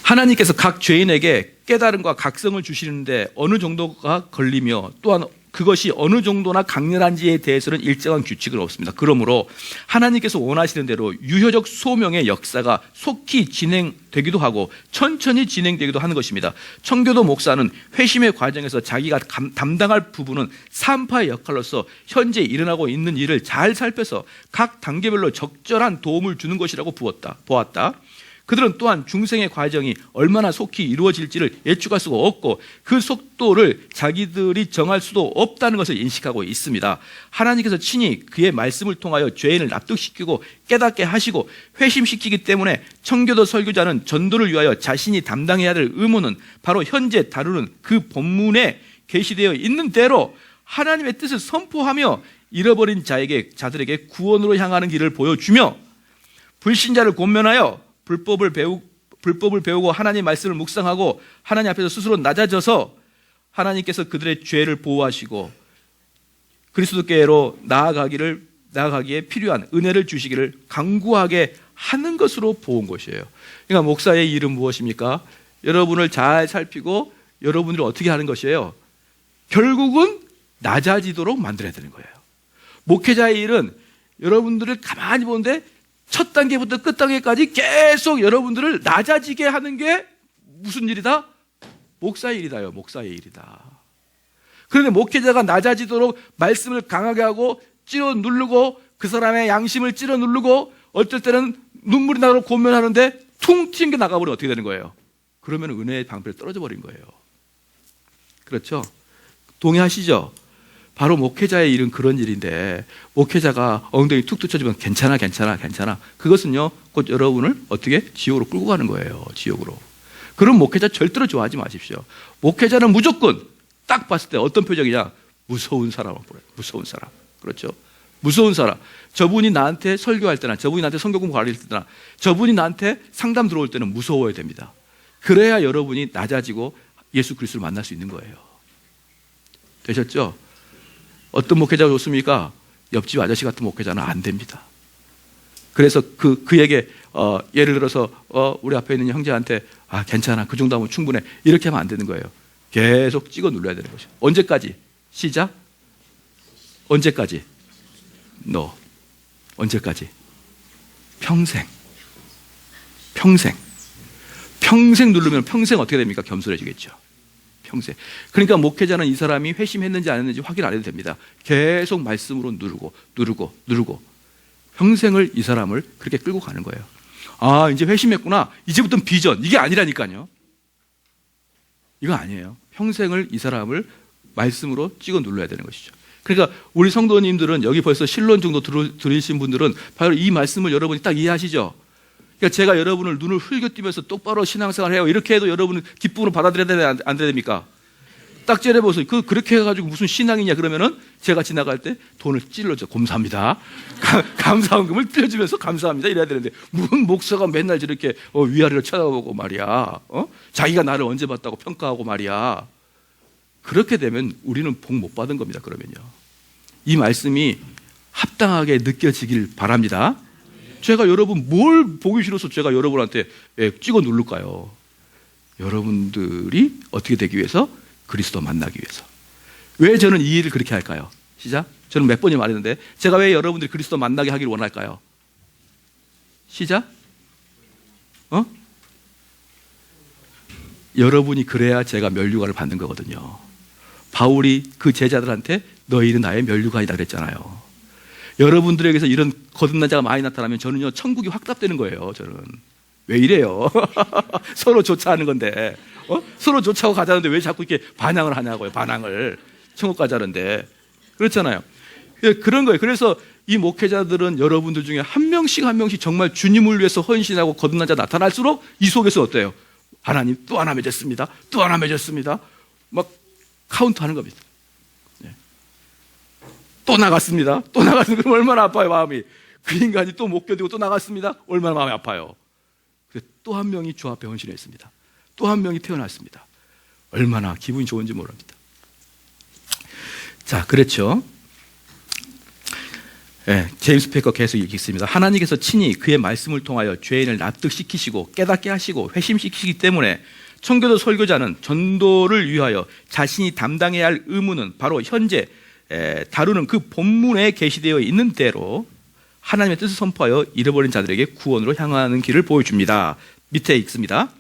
하나님께서 각 죄인에게 깨달음과 각성을 주시는데 어느 정도가 걸리며 또한 그것이 어느 정도나 강렬한지에 대해서는 일정한 규칙은 없습니다. 그러므로 하나님께서 원하시는 대로 유효적 소명의 역사가 속히 진행되기도 하고 천천히 진행되기도 하는 것입니다. 청교도 목사는 회심의 과정에서 자기가 담당할 부분은 산파의 역할로서 현재 일어나고 있는 일을 잘 살펴서 각 단계별로 적절한 도움을 주는 것이라고 보았다. 그들은 또한 중생의 과정이 얼마나 속히 이루어질지를 예측할 수가 없고 그 속도를 자기들이 정할 수도 없다는 것을 인식하고 있습니다. 하나님께서 친히 그의 말씀을 통하여 죄인을 납득시키고 깨닫게 하시고 회심시키기 때문에 청교도 설교자는 전도를 위하여 자신이 담당해야 될 의무는 바로 현재 다루는 그 본문에 게시되어 있는 대로 하나님의 뜻을 선포하며 잃어버린 자들에게 구원으로 향하는 길을 보여주며 불신자를 권면하여 불법을 배우고 하나님의 말씀을 묵상하고 하나님 앞에서 스스로 낮아져서 하나님께서 그들의 죄를 보호하시고 그리스도께로 나아가기에 필요한 은혜를 주시기를 간구하게 하는 것으로 보온 것이에요. 그러니까 목사의 일은 무엇입니까? 여러분을 잘 살피고 여러분을 어떻게 하는 것이에요? 결국은 낮아지도록 만들어야 되는 거예요. 목회자의 일은 여러분들을 가만히 보는데 첫 단계부터 끝 단계까지 계속 여러분들을 낮아지게 하는 게 무슨 일이다? 목사의 일이다요. 목사의 일이다. 그런데 목회자가 낮아지도록 말씀을 강하게 하고 찌러 누르고 그 사람의 양심을 찌러 누르고 어쩔 때는 눈물이 나도록 권면하는데 퉁 튀는 게 나가버리면 어떻게 되는 거예요? 그러면 은혜의 방패를 떨어져 버린 거예요. 그렇죠? 동의하시죠? 바로 목회자의 일은 그런 일인데 목회자가 엉덩이 툭 툭쳐주면 괜찮아. 그것은요 곧 여러분을 어떻게 지옥으로 끌고 가는 거예요. 지옥으로. 그런 목회자 절대로 좋아하지 마십시오. 목회자는 무조건 딱 봤을 때 어떤 표정이냐? 무서운 사람을 보래요. 무서운 사람. 그렇죠? 무서운 사람. 저분이 나한테 설교할 때나 저분이 나한테 성경 공부 가르칠 때나 저분이 나한테 상담 들어올 때는 무서워야 됩니다. 그래야 여러분이 낮아지고 예수 그리스도를 만날 수 있는 거예요. 되셨죠? 어떤 목회자가 좋습니까? 옆집 아저씨 같은 목회자는 안 됩니다. 그래서 그에게 예를 들어서 우리 앞에 있는 형제한테 괜찮아, 그 정도 하면 충분해, 이렇게 하면 안 되는 거예요. 계속 찍어 눌러야 되는 것이죠. 언제까지? 시작. 언제까지? 너. 언제까지? 평생. 평생 누르면 평생 어떻게 됩니까? 겸손해지겠죠. 평생. 그러니까 목회자는 이 사람이 회심했는지 안 했는지 확인 안 해도 됩니다. 계속 말씀으로 누르고 평생을 이 사람을 그렇게 끌고 가는 거예요. 이제 회심했구나. 이제부터는 비전. 이게 아니라니까요. 이거 아니에요. 평생을 이 사람을 말씀으로 찍어 눌러야 되는 것이죠. 그러니까 우리 성도님들은 여기 벌써 신론 정도 들으신 분들은 바로 이 말씀을 여러분이 딱 이해하시죠. 그러니까 제가 여러분을 눈을 흘겨띄면서 똑바로 신앙생활 해요, 이렇게 해도 여러분은 기쁨으로 받아들여야 되나 안 됩니까? 딱 째려보세요. 그렇게 해가지고 무슨 신앙이냐 그러면은 제가 지나갈 때 돈을 찔러줘. 감사합니다. 감사원금을 찔러주면서 감사합니다 이래야 되는데 무슨 목사가 맨날 저렇게 위아래를 쳐다보고 말이야. 자기가 나를 언제 봤다고 평가하고 말이야. 그렇게 되면 우리는 복 못 받은 겁니다. 그러면요. 이 말씀이 합당하게 느껴지길 바랍니다. 제가 여러분 뭘 보기 싫어서 제가 여러분한테 찍어 누를까요? 여러분들이 어떻게 되기 위해서? 그리스도 만나기 위해서. 왜 저는 이 일을 그렇게 할까요? 시작. 저는 몇 번이 말했는데 제가 왜 여러분들이 그리스도 만나게 하기를 원할까요? 시작. 여러분이 그래야 제가 면류관을 받는 거거든요. 바울이 그 제자들한테 너희는 나의 면류관이다 그랬잖아요. 여러분들에게서 이런 거듭난 자가 많이 나타나면 저는요 천국이 확답되는 거예요. 저는 왜 이래요? 서로 조차하는 건데 서로 조차하고 가자는데 왜 자꾸 이렇게 반항을 하냐고요. 반항을. 천국 가자는데. 그렇잖아요. 그런 거예요. 그래서 이 목회자들은 여러분들 중에 한 명씩 정말 주님을 위해서 헌신하고 거듭난 자 나타날수록 이 속에서 어때요? 하나님 또 하나 맺었습니다. 또 하나 맺었습니다. 막 카운트하는 겁니다. 또 나갔습니다. 또 나갔습니다. 그럼 얼마나 아파요, 마음이. 그 인간이 또 못 견디고 또 나갔습니다. 얼마나 마음이 아파요. 또 한 명이 주 앞에 헌신했습니다. 또 한 명이 태어났습니다. 얼마나 기분이 좋은지 모릅니다. 자, 그렇죠. 예, 제임스 패커 계속 읽겠습니다. 하나님께서 친히 그의 말씀을 통하여 죄인을 납득시키시고 깨닫게 하시고 회심시키시기 때문에 청교도 설교자는 전도를 위하여 자신이 담당해야 할 의무는 바로 현재 다루는 그 본문에 게시되어 있는 대로 하나님의 뜻을 선포하여 잃어버린 자들에게 구원으로 향하는 길을 보여줍니다. 밑에 읽습니다.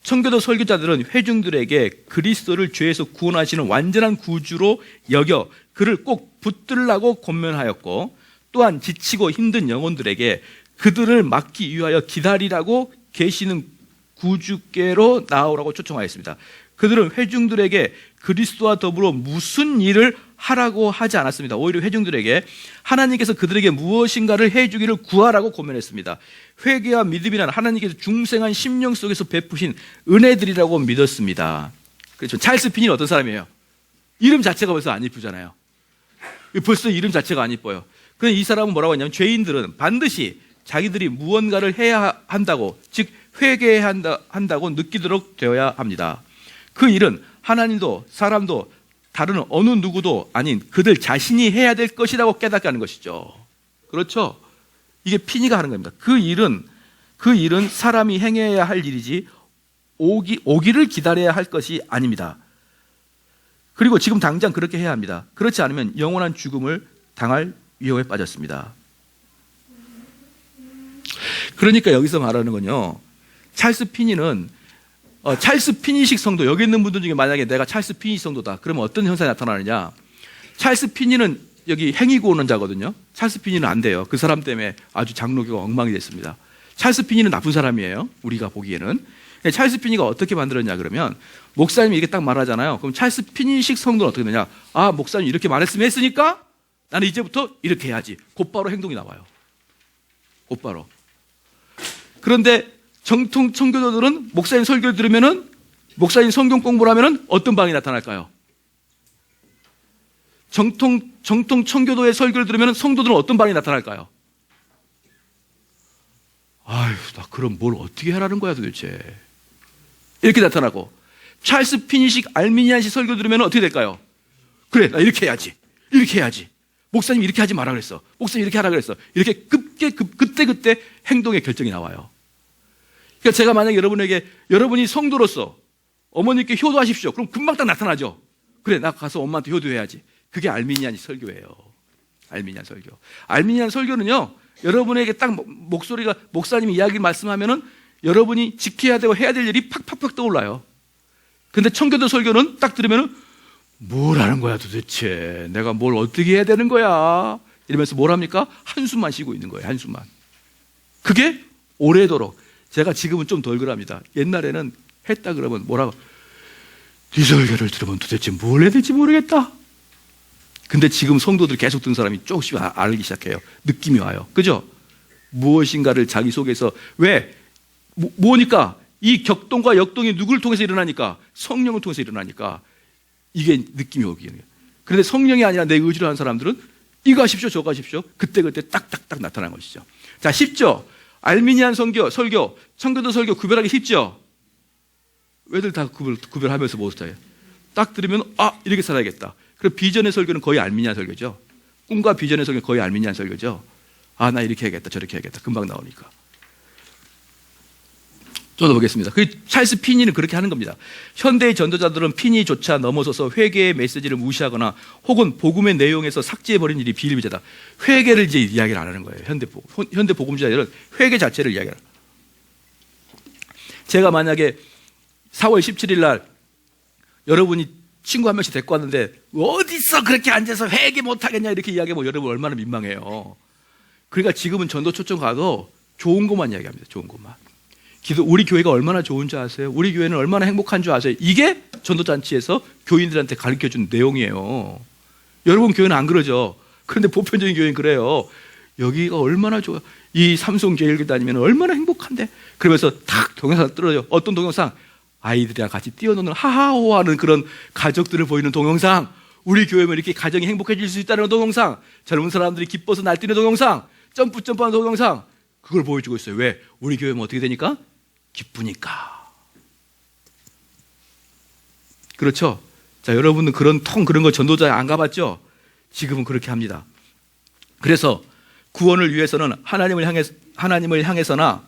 청교도 설교자들은 회중들에게 그리스도를 죄에서 구원하시는 완전한 구주로 여겨 그를 꼭 붙들라고 권면하였고, 또한 지치고 힘든 영혼들에게 그들을 막기 위하여 기다리라고 계시는 구주께로 나오라고 초청하였습니다. 그들은 회중들에게 그리스도와 더불어 무슨 일을 하라고 하지 않았습니다. 오히려 회중들에게 하나님께서 그들에게 무엇인가를 해주기를 구하라고 권면했습니다. 회개와 믿음이란 하나님께서 중생한 심령 속에서 베푸신 은혜들이라고 믿었습니다. 그렇죠. 찰스 핀이 어떤 사람이에요? 이름 자체가 벌써 안 이쁘잖아요. 벌써 이름 자체가 안 이뻐요. 그런데 이 사람은 뭐라고 했냐면, 죄인들은 반드시 자기들이 무언가를 해야 한다고, 즉 회개해야 한다고 느끼도록 되어야 합니다. 그 일은 하나님도 사람도 다른 어느 누구도 아닌 그들 자신이 해야 될 것이라고 깨닫게 하는 것이죠. 그렇죠? 이게 피니가 하는 겁니다. 그 일은 사람이 행해야 할 일이지 오기를 기다려야 할 것이 아닙니다. 그리고 지금 당장 그렇게 해야 합니다. 그렇지 않으면 영원한 죽음을 당할 위험에 빠졌습니다. 그러니까 여기서 말하는 건요, 찰스 피니는 찰스 피니식 성도, 여기 있는 분들 중에 만약에 내가 찰스 피니 성도다, 그러면 어떤 현상이 나타나느냐? 찰스 피니는 여기 행위구원자거든요. 찰스 피니는 안 돼요. 그 사람 때문에 아주 장로교가 엉망이 됐습니다. 찰스 피니는 나쁜 사람이에요, 우리가 보기에는. 찰스 피니가 어떻게 만들었냐 그러면, 목사님이 이렇게 딱 말하잖아요. 그럼 찰스 피니식 성도는 어떻게 되냐? 아, 목사님 이렇게 말했으면 했으니까 나는 이제부터 이렇게 해야지. 곧바로 행동이 나와요. 곧바로. 그런데 정통 청교도들은 목사님 설교를 들으면은, 목사님 성경 공부를 하면은 어떤 반응이 나타날까요? 정통 청교도의 설교를 들으면은 성도들은 어떤 반응이 나타날까요? 아유, 나 그럼 뭘 어떻게 하라는 거야 도대체. 이렇게 나타나고, 찰스 피니식 알미니안식 설교 들으면 어떻게 될까요? 그래, 나 이렇게 해야지. 이렇게 해야지. 목사님 이렇게 하지 마라 그랬어. 목사님 이렇게 하라 그랬어. 이렇게 그때 행동의 결정이 나와요. 그러니까 제가 만약에 여러분이 성도로서 어머니께 효도하십시오. 그럼 금방 딱 나타나죠. 그래, 나 가서 엄마한테 효도해야지. 그게 알미니안 설교예요. 알미니안 설교. 알미니안 설교는요, 여러분에게 딱 목소리가, 목사님이 이야기 말씀하면은 여러분이 지켜야 되고 해야 될 일이 팍팍팍 떠올라요. 근데 청교도 설교는 딱 들으면은 뭘 하는 거야 도대체. 내가 뭘 어떻게 해야 되는 거야. 이러면서 뭘 합니까? 한숨만 쉬고 있는 거예요. 한숨만. 그게 오래도록. 제가 지금은 좀 덜 그럽니다. 옛날에는 했다 그러면 뭐라고, 네 설교를 들으면 도대체 뭘 해야 될지 모르겠다. 근데 지금 성도들 계속 듣는 사람이 조금씩 알기 시작해요. 느낌이 와요. 그죠? 무엇인가를 자기 속에서, 왜? 뭐니까? 이 격동과 역동이 누구를 통해서 일어나니까? 성령을 통해서 일어나니까 이게 느낌이 오기. 그런데 성령이 아니라 내 의지로 하는 사람들은 이거 하십시오, 저거 하십시오. 그때 딱딱딱 나타난 것이죠. 자, 쉽죠? 알미니안 설교, 청교도 설교 구별하기 쉽죠? 왜들 다 구별하면서 못해요? 딱 들으면, 아, 이렇게 살아야겠다. 그리고 비전의 설교는 거의 알미니안 설교죠. 꿈과 비전의 설교는 거의 알미니안 설교죠. 아, 나 이렇게 해야겠다, 저렇게 해야겠다. 금방 나오니까. 좀 더 보겠습니다. 그 찰스 피니는 그렇게 하는 겁니다. 현대의 전도자들은 피니조차 넘어서서 회개의 메시지를 무시하거나 혹은 복음의 내용에서 삭제해버린 일이 비일비재다. 회개를 이제 이야기를 안 하는 거예요. 현대 복음주자들은 회개 자체를 이야기를. 제가 만약에 4월 17일 날 여러분이 친구 한 명씩 데리고 왔는데 어디서 그렇게 앉아서 회개 못하겠냐 이렇게 이야기하면 여러분 얼마나 민망해요. 그러니까 지금은 전도 초청 가도 좋은 것만 이야기합니다. 좋은 것만. 우리 교회가 얼마나 좋은 줄 아세요? 우리 교회는 얼마나 행복한 줄 아세요? 이게 전도잔치에서 교인들한테 가르쳐준 내용이에요. 여러분 교회는 안 그러죠. 그런데 보편적인 교회는 그래요. 여기가 얼마나 좋아. 이 삼성교회를 다니면 얼마나 행복한데. 그러면서 탁 동영상 떨어져. 어떤 동영상? 아이들이랑 같이 뛰어노는 하하호하는 그런 가족들을 보이는 동영상. 우리 교회면 이렇게 가정이 행복해질 수 있다는 동영상. 젊은 사람들이 기뻐서 날뛰는 동영상. 점프하는 동영상. 그걸 보여주고 있어요. 왜? 우리 교회면 어떻게 되니까? 기쁘니까. 그렇죠? 자, 여러분은 그런 거 전도자에 안 가봤죠? 지금은 그렇게 합니다. 그래서 구원을 위해서는 하나님을 향해서나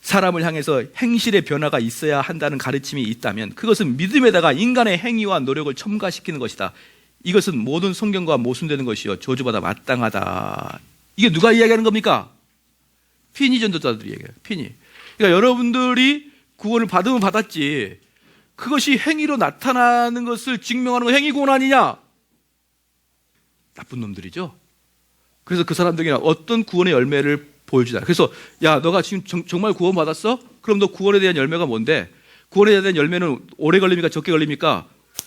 사람을 향해서 행실의 변화가 있어야 한다는 가르침이 있다면 그것은 믿음에다가 인간의 행위와 노력을 첨가시키는 것이다. 이것은 모든 성경과 모순되는 것이요 저주받아 마땅하다. 이게 누가 이야기하는 겁니까? 피니 전도자들이 얘기해요. 피니. 그러니까 여러분들이 구원을 받으면 받았지 그것이 행위로 나타나는 것을 증명하는 건 행위 구원 아니냐? 나쁜 놈들이죠. 그래서 그 사람들에게 어떤 구원의 열매를 보여주자. 그래서 야 너가 지금 정말 구원 받았어? 그럼 너 구원에 대한 열매가 뭔데? 구원에 대한 열매는 오래 걸립니까? 적게 걸립니까?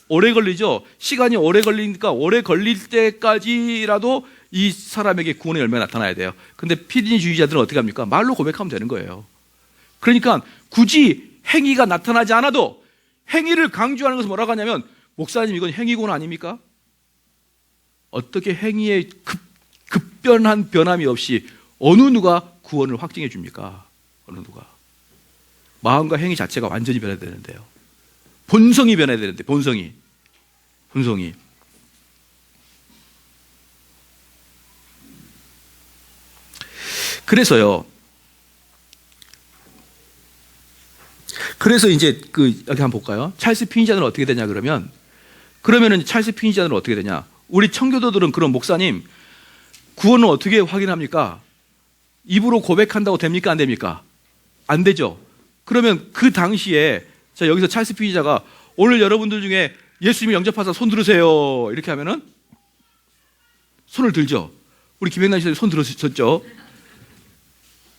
오래 걸리죠. 시간이 오래 걸리니까 오래 걸릴 때까지라도 이 사람에게 구원의 열매가 나타나야 돼요. 근데 피디주의자들은 어떻게 합니까? 말로 고백하면 되는 거예요. 그러니까 굳이 행위가 나타나지 않아도 행위를 강조하는 것은 뭐라고 하냐면 목사님 이건 행위구원 아닙니까? 어떻게 행위에 급변한 변함이 없이 어느 누가 구원을 확증해 줍니까? 어느 누가. 마음과 행위 자체가 완전히 변해야 되는데요. 본성이 변해야 되는데 본성이. 그래서 이제 여기 한번 볼까요? 찰스 피니자는 어떻게 되냐 그러면은 찰스 피니자는 어떻게 되냐? 우리 청교도들은 그럼 목사님 구원을 어떻게 확인합니까? 입으로 고백한다고 됩니까? 안 됩니까? 안 되죠. 그러면 그 당시에 자 여기서 찰스 피니자가 오늘 여러분들 중에 예수님을 영접하사 손 들으세요 이렇게 하면은 손을 들죠. 우리 김영란 시대 손 들었었죠.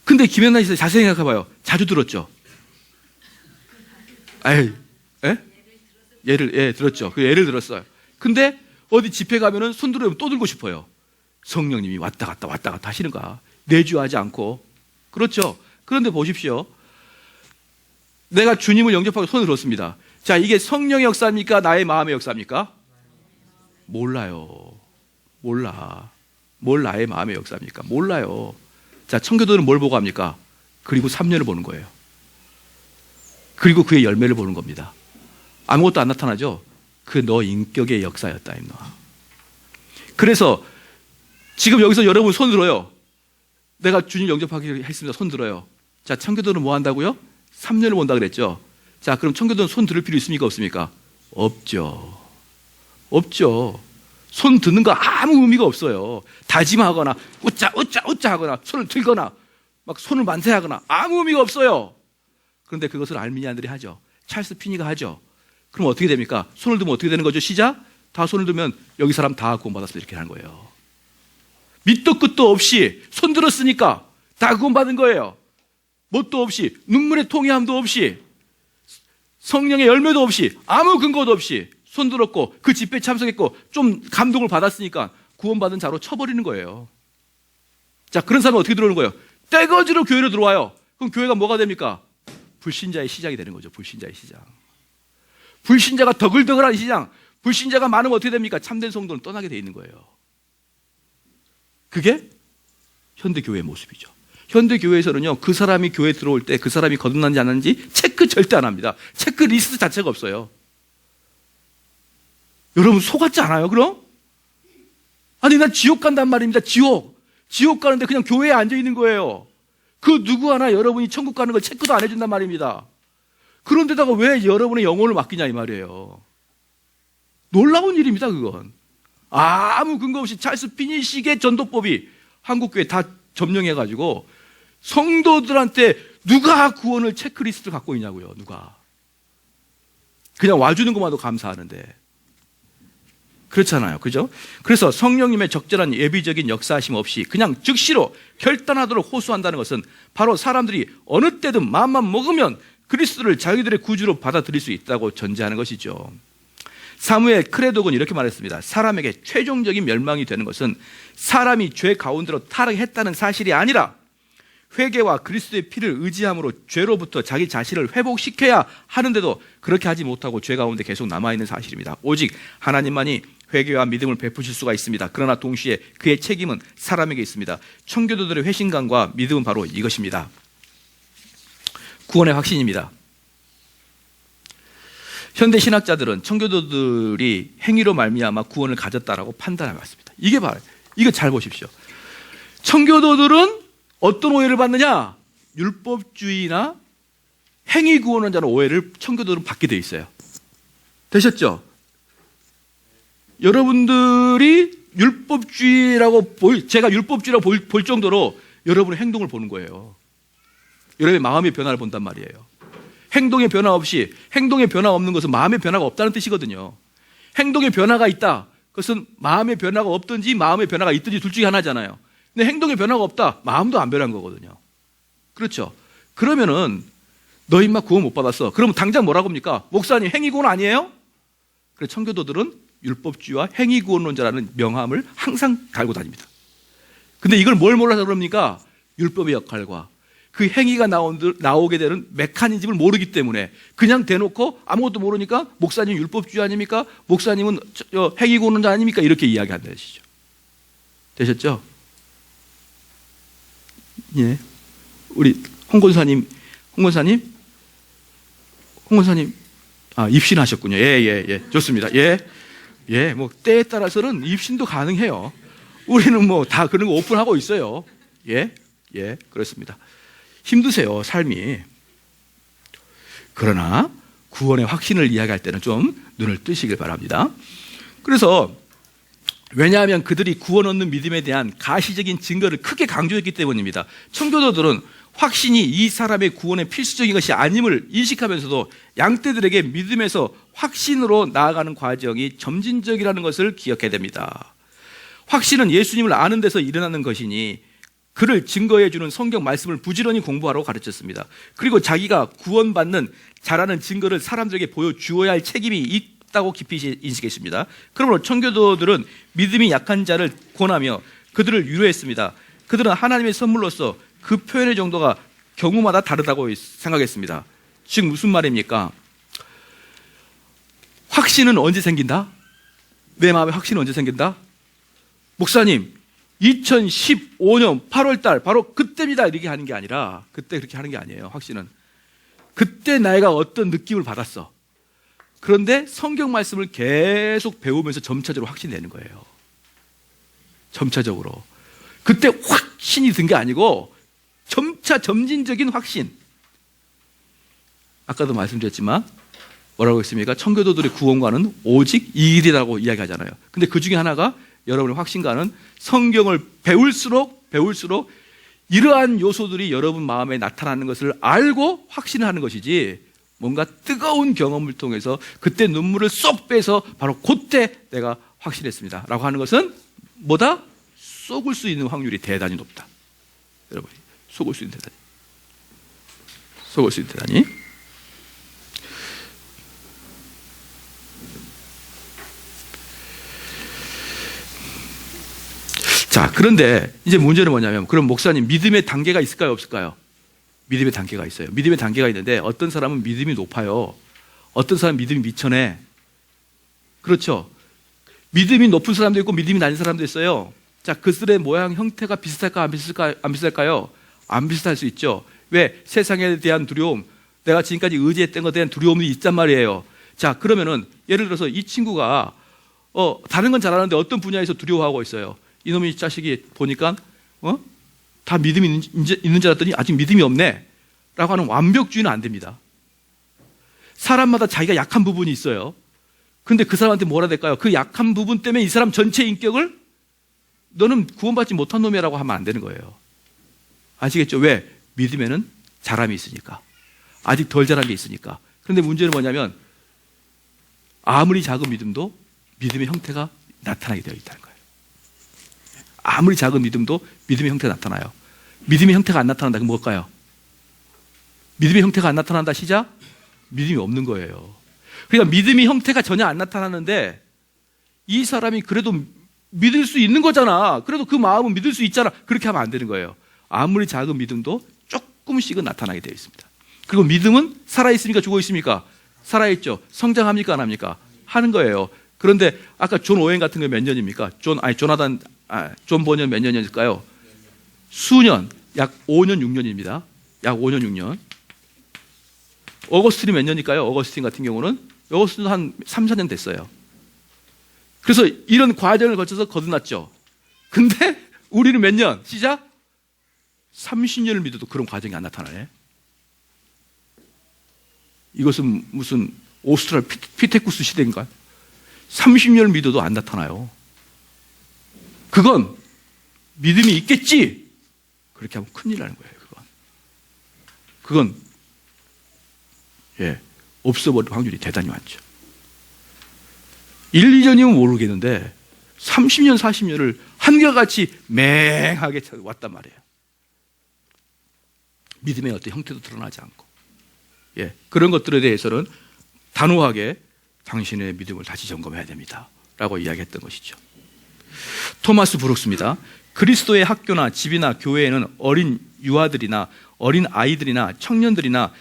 근데 김영란 시대 자세히 생각해봐요. 자주 들었죠. 들었죠. 그 예를 들었어요. 근데 어디 집회 가면은 손 들으면 또 들고 싶어요. 성령님이 왔다 갔다 하시는가? 내주하지 않고. 그렇죠. 그런데 보십시오. 내가 주님을 영접하고 손을 들었습니다. 자, 이게 성령의 역사입니까? 나의 마음의 역사입니까? 몰라요. 몰라. 뭘 나의 마음의 역사입니까? 몰라요. 자, 청교도는 뭘 보고 합니까? 그리고 3년을 보는 거예요. 그리고 그의 열매를 보는 겁니다. 아무것도 안 나타나죠? 그 너 인격의 역사였다, 임마. 그래서 지금 여기서 여러분 손 들어요. 내가 주님 영접하기로 했습니다. 손 들어요. 자, 청교도는 뭐 한다고요? 3년을 본다 그랬죠. 자, 그럼 청교도는 손 들을 필요 있습니까? 없습니까? 없죠. 손 드는 거 아무 의미가 없어요. 다짐하거나 웃자 하거나 손을 들거나 막 손을 만세하거나 아무 의미가 없어요. 그런데 그것을 알미니안들이 하죠. 찰스 피니가 하죠. 그럼 어떻게 됩니까? 손을 들면 어떻게 되는 거죠? 시작. 다 손을 들면 여기 사람 다 구원받았어 이렇게 하는 거예요. 밑도 끝도 없이 손 들었으니까 다 구원받은 거예요. 뭣도 없이 눈물의 통회함도 없이 성령의 열매도 없이 아무 근거도 없이 손 들었고 그 집회에 참석했고 좀 감동을 받았으니까 구원받은 자로 쳐버리는 거예요. 자, 그런 사람은 어떻게 들어오는 거예요? 떼거지로 교회로 들어와요. 그럼 교회가 뭐가 됩니까? 불신자의 시작이 되는 거죠. 불신자의 시작. 불신자가 더글더글한 시장. 불신자가 많으면 어떻게 됩니까? 참된 성도는 떠나게 돼 있는 거예요. 그게 현대교회의 모습이죠. 현대교회에서는요, 그 사람이 교회에 들어올 때 그 사람이 거듭난지 안 하는지 체크 절대 안 합니다. 체크리스트 자체가 없어요. 여러분 속았지 않아요, 그럼? 아니, 난 지옥 간단 말입니다. 지옥 가는데 그냥 교회에 앉아 있는 거예요. 그 누구 하나 여러분이 천국 가는 걸 체크도 안 해준단 말입니다. 그런데다가 왜 여러분의 영혼을 맡기냐 이 말이에요. 놀라운 일입니다, 그건. 아무 근거 없이 찰스 피니식의 전도법이 한국교회 다 점령해가지고 성도들한테 누가 구원을 체크리스트를 갖고 있냐고요, 누가. 그냥 와주는 것만도 감사하는데. 그렇잖아요, 그죠? 그래서 성령님의 적절한 예비적인 역사하심 없이 그냥 즉시로 결단하도록 호소한다는 것은 바로 사람들이 어느 때든 마음만 먹으면 그리스도를 자기들의 구주로 받아들일 수 있다고 전제하는 것이죠. 사무엘 크레독은 이렇게 말했습니다. 사람에게 최종적인 멸망이 되는 것은 사람이 죄 가운데로 타락했다는 사실이 아니라 회개와 그리스도의 피를 의지함으로 죄로부터 자기 자신을 회복시켜야 하는데도 그렇게 하지 못하고 죄 가운데 계속 남아있는 사실입니다. 오직 하나님만이 회개와 믿음을 베푸실 수가 있습니다. 그러나 동시에 그의 책임은 사람에게 있습니다. 청교도들의 회신감과 믿음은 바로 이것입니다. 구원의 확신입니다. 현대 신학자들은 청교도들이 행위로 말미암아 구원을 가졌다라고 판단해 왔습니다. 이게 바로 이거 잘 보십시오. 청교도들은 어떤 오해를 받느냐? 율법주의나 행위 구원자는 오해를 청교도들은 받게 돼 있어요. 되셨죠? 여러분들이 율법주의라고 제가 율법주의라고 볼 정도로 여러분의 행동을 보는 거예요. 여러분의 마음의 변화를 본단 말이에요. 행동의 변화 없이, 행동의 변화 없는 것은 마음의 변화가 없다는 뜻이거든요. 행동의 변화가 있다. 그것은 마음의 변화가 없든지 마음의 변화가 있든지 둘 중에 하나잖아요. 근데 행동의 변화가 없다. 마음도 안 변한 거거든요. 그렇죠? 그러면은 너 임마 구원 못 받았어. 그러면 당장 뭐라고 합니까? 목사님 행위 구원 아니에요? 그래서 청교도들은 율법주의와 행위 구원론자라는 명함을 항상 달고 다닙니다. 근데 이걸 뭘 몰라서 그럽니까? 율법의 역할과 그 행위가 나오게 되는 메커니즘을 모르기 때문에 그냥 대놓고 아무것도 모르니까 목사님 율법주의 아닙니까? 목사님은 행위 구원론자 아닙니까? 이렇게 이야기한다는 것이죠. 되셨죠? 예. 우리 홍 권사님, 입신하셨군요. 예. 좋습니다. 예. 뭐 때에 따라서는 입신도 가능해요. 우리는 뭐 다 그런 거 오픈하고 있어요. 예, 그렇습니다. 힘드세요, 삶이. 그러나 구원의 확신을 이야기할 때는 좀 눈을 뜨시길 바랍니다. 그래서 왜냐하면 그들이 구원 얻는 믿음에 대한 가시적인 증거를 크게 강조했기 때문입니다. 청교도들은 확신이 이 사람의 구원에 필수적인 것이 아님을 인식하면서도 양떼들에게 믿음에서 확신으로 나아가는 과정이 점진적이라는 것을 기억해야 됩니다. 확신은 예수님을 아는 데서 일어나는 것이니 그를 증거해 주는 성경 말씀을 부지런히 공부하라고 가르쳤습니다. 그리고 자기가 구원받는 잘하는 증거를 사람들에게 보여주어야 할 책임이 있다고 깊이 인식했습니다. 그러므로 청교도들은 믿음이 약한 자를 권하며 그들을 위로했습니다. 그들은 하나님의 선물로서 그 표현의 정도가 경우마다 다르다고 생각했습니다. 즉 무슨 말입니까? 확신은 언제 생긴다? 내 마음에 확신은 언제 생긴다? 목사님 2015년 8월달 바로 그때입니다 이렇게 하는 게 아니라 그때 그렇게 하는 게 아니에요. 확신은 그때 내가 어떤 느낌을 받았어. 그런데 성경 말씀을 계속 배우면서 점차적으로 확신내는 거예요. 점차적으로 그때 확신이 든 게 아니고 점진적인 확신. 아까도 말씀드렸지만 뭐라고 했습니까? 청교도들의 구원과는 오직 이 일이라고 이야기하잖아요. 근데 그 중에 하나가 여러분의 확신과는 성경을 배울수록 이러한 요소들이 여러분 마음에 나타나는 것을 알고 확신을 하는 것이지 뭔가 뜨거운 경험을 통해서 그때 눈물을 쏙 빼서 바로 그때 내가 확신했습니다 라고 하는 것은 뭐다? 속을 수 있는 확률이 대단히 높다. 여러분 속을 수 있는 대단히 자, 그런데 이제 문제는 뭐냐면 그럼 목사님 믿음의 단계가 있을까요? 없을까요? 믿음의 단계가 있어요. 믿음의 단계가 있는데 어떤 사람은 믿음이 높아요. 어떤 사람은 믿음이 미천해. 그렇죠? 믿음이 높은 사람도 있고 믿음이 낮은 사람도 있어요. 자, 그들의 모양 형태가 비슷할까 안 비슷할까요? 안 비슷할 수 있죠. 왜? 세상에 대한 두려움, 내가 지금까지 의지했던 것에 대한 두려움이 있단 말이에요. 자, 그러면은 예를 들어서 이 친구가 다른 건 잘하는데 어떤 분야에서 두려워하고 있어요. 이놈의 자식이 보니까 다 믿음이 있는 줄 알았더니 아직 믿음이 없네 라고 하는 완벽주의는 안 됩니다. 사람마다 자기가 약한 부분이 있어요. 그런데 그 사람한테 뭐라 될까요? 그 약한 부분 때문에 이 사람 전체 인격을 너는 구원받지 못한 놈이라고 하면 안 되는 거예요. 아시겠죠? 왜? 믿음에는 자람이 있으니까. 아직 덜 자란 게 있으니까. 그런데 문제는 뭐냐면 아무리 작은 믿음도 믿음의 형태가 나타나게 되어 있다는 거예요. 아무리 작은 믿음도 믿음의 형태가 나타나요. 믿음의 형태가 안 나타난다. 그럼 뭘까요? 믿음의 형태가 안 나타난다. 시작? 믿음이 없는 거예요. 그러니까 믿음의 형태가 전혀 안 나타나는데 이 사람이 그래도 믿을 수 있는 거잖아. 그래도 그 마음은 믿을 수 있잖아. 그렇게 하면 안 되는 거예요. 아무리 작은 믿음도 조금씩은 나타나게 되어 있습니다. 그리고 믿음은 살아있습니까? 죽어있습니까? 살아있죠. 성장합니까? 안 합니까? 하는 거예요. 그런데 아까 존 오웬 같은 거 몇 년입니까? 존 버년 몇 년일까요? 수년, 약 5년, 6년입니다. 약 5년, 6년. 어거스틴이 몇 년일까요? 어거스틴 같은 경우는 이것도 한 3, 4년 됐어요. 그래서 이런 과정을 거쳐서 거듭났죠. 근데 우리는 몇 년? 시작? 30년을 믿어도 그런 과정이 안 나타나네. 이것은 무슨 오스트랄 피테쿠스 시대인가요? 30년을 믿어도 안 나타나요. 그건 믿음이 있겠지. 그렇게 하면 큰일 나는 거예요. 그건 없어버릴 확률이 대단히 많죠. 1, 2년이면 모르겠는데 30년, 40년을 한결같이 맹하게 왔단 말이에요. 믿음의 어떤 형태도 드러나지 않고. 그런 것들에 대해서는 단호하게 당신의 믿음을 다시 점검해야 됩니다 라고 이야기했던 것이죠. 토마스 브룩스입니다. 그리스도의 학교나 집이나 교회에는 어린 유아들이나 어린 아이들이나 청년들이나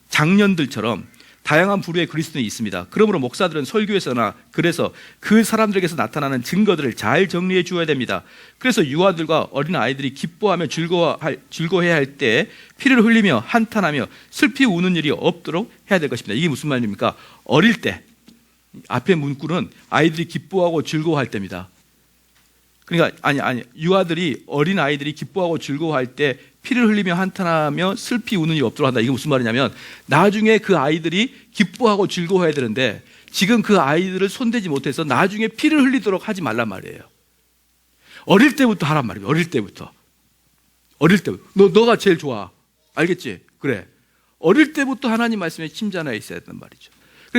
장년들처럼 다양한 부류의 그리스도인이 있습니다. 그러므로 목사들은 설교에서나 그래서 그 사람들에게서 나타나는 증거들을 잘 정리해 주어야 됩니다. 그래서 유아들과 어린 아이들이 기뻐하며 즐거워해야 할 때 피를 흘리며 한탄하며 슬피 우는 일이 없도록 해야 될 것입니다. 이게 무슨 말입니까? 어릴 때 앞에 문구는 아이들이 기뻐하고 즐거워할 때입니다. 그러니까 유아들이 어린 아이들이 기뻐하고 즐거워할 때 피를 흘리며 한탄하며 슬피 우는 일이 없도록 한다. 이게 무슨 말이냐면 나중에 그 아이들이 기뻐하고 즐거워해야 되는데 지금 그 아이들을 손대지 못해서 나중에 피를 흘리도록 하지 말란 말이에요. 어릴 때부터 하란 말이에요. 어릴 때부터. 너가 제일 좋아. 알겠지? 그래. 어릴 때부터 하나님 말씀에 침잠해 있어야 된단 말이죠.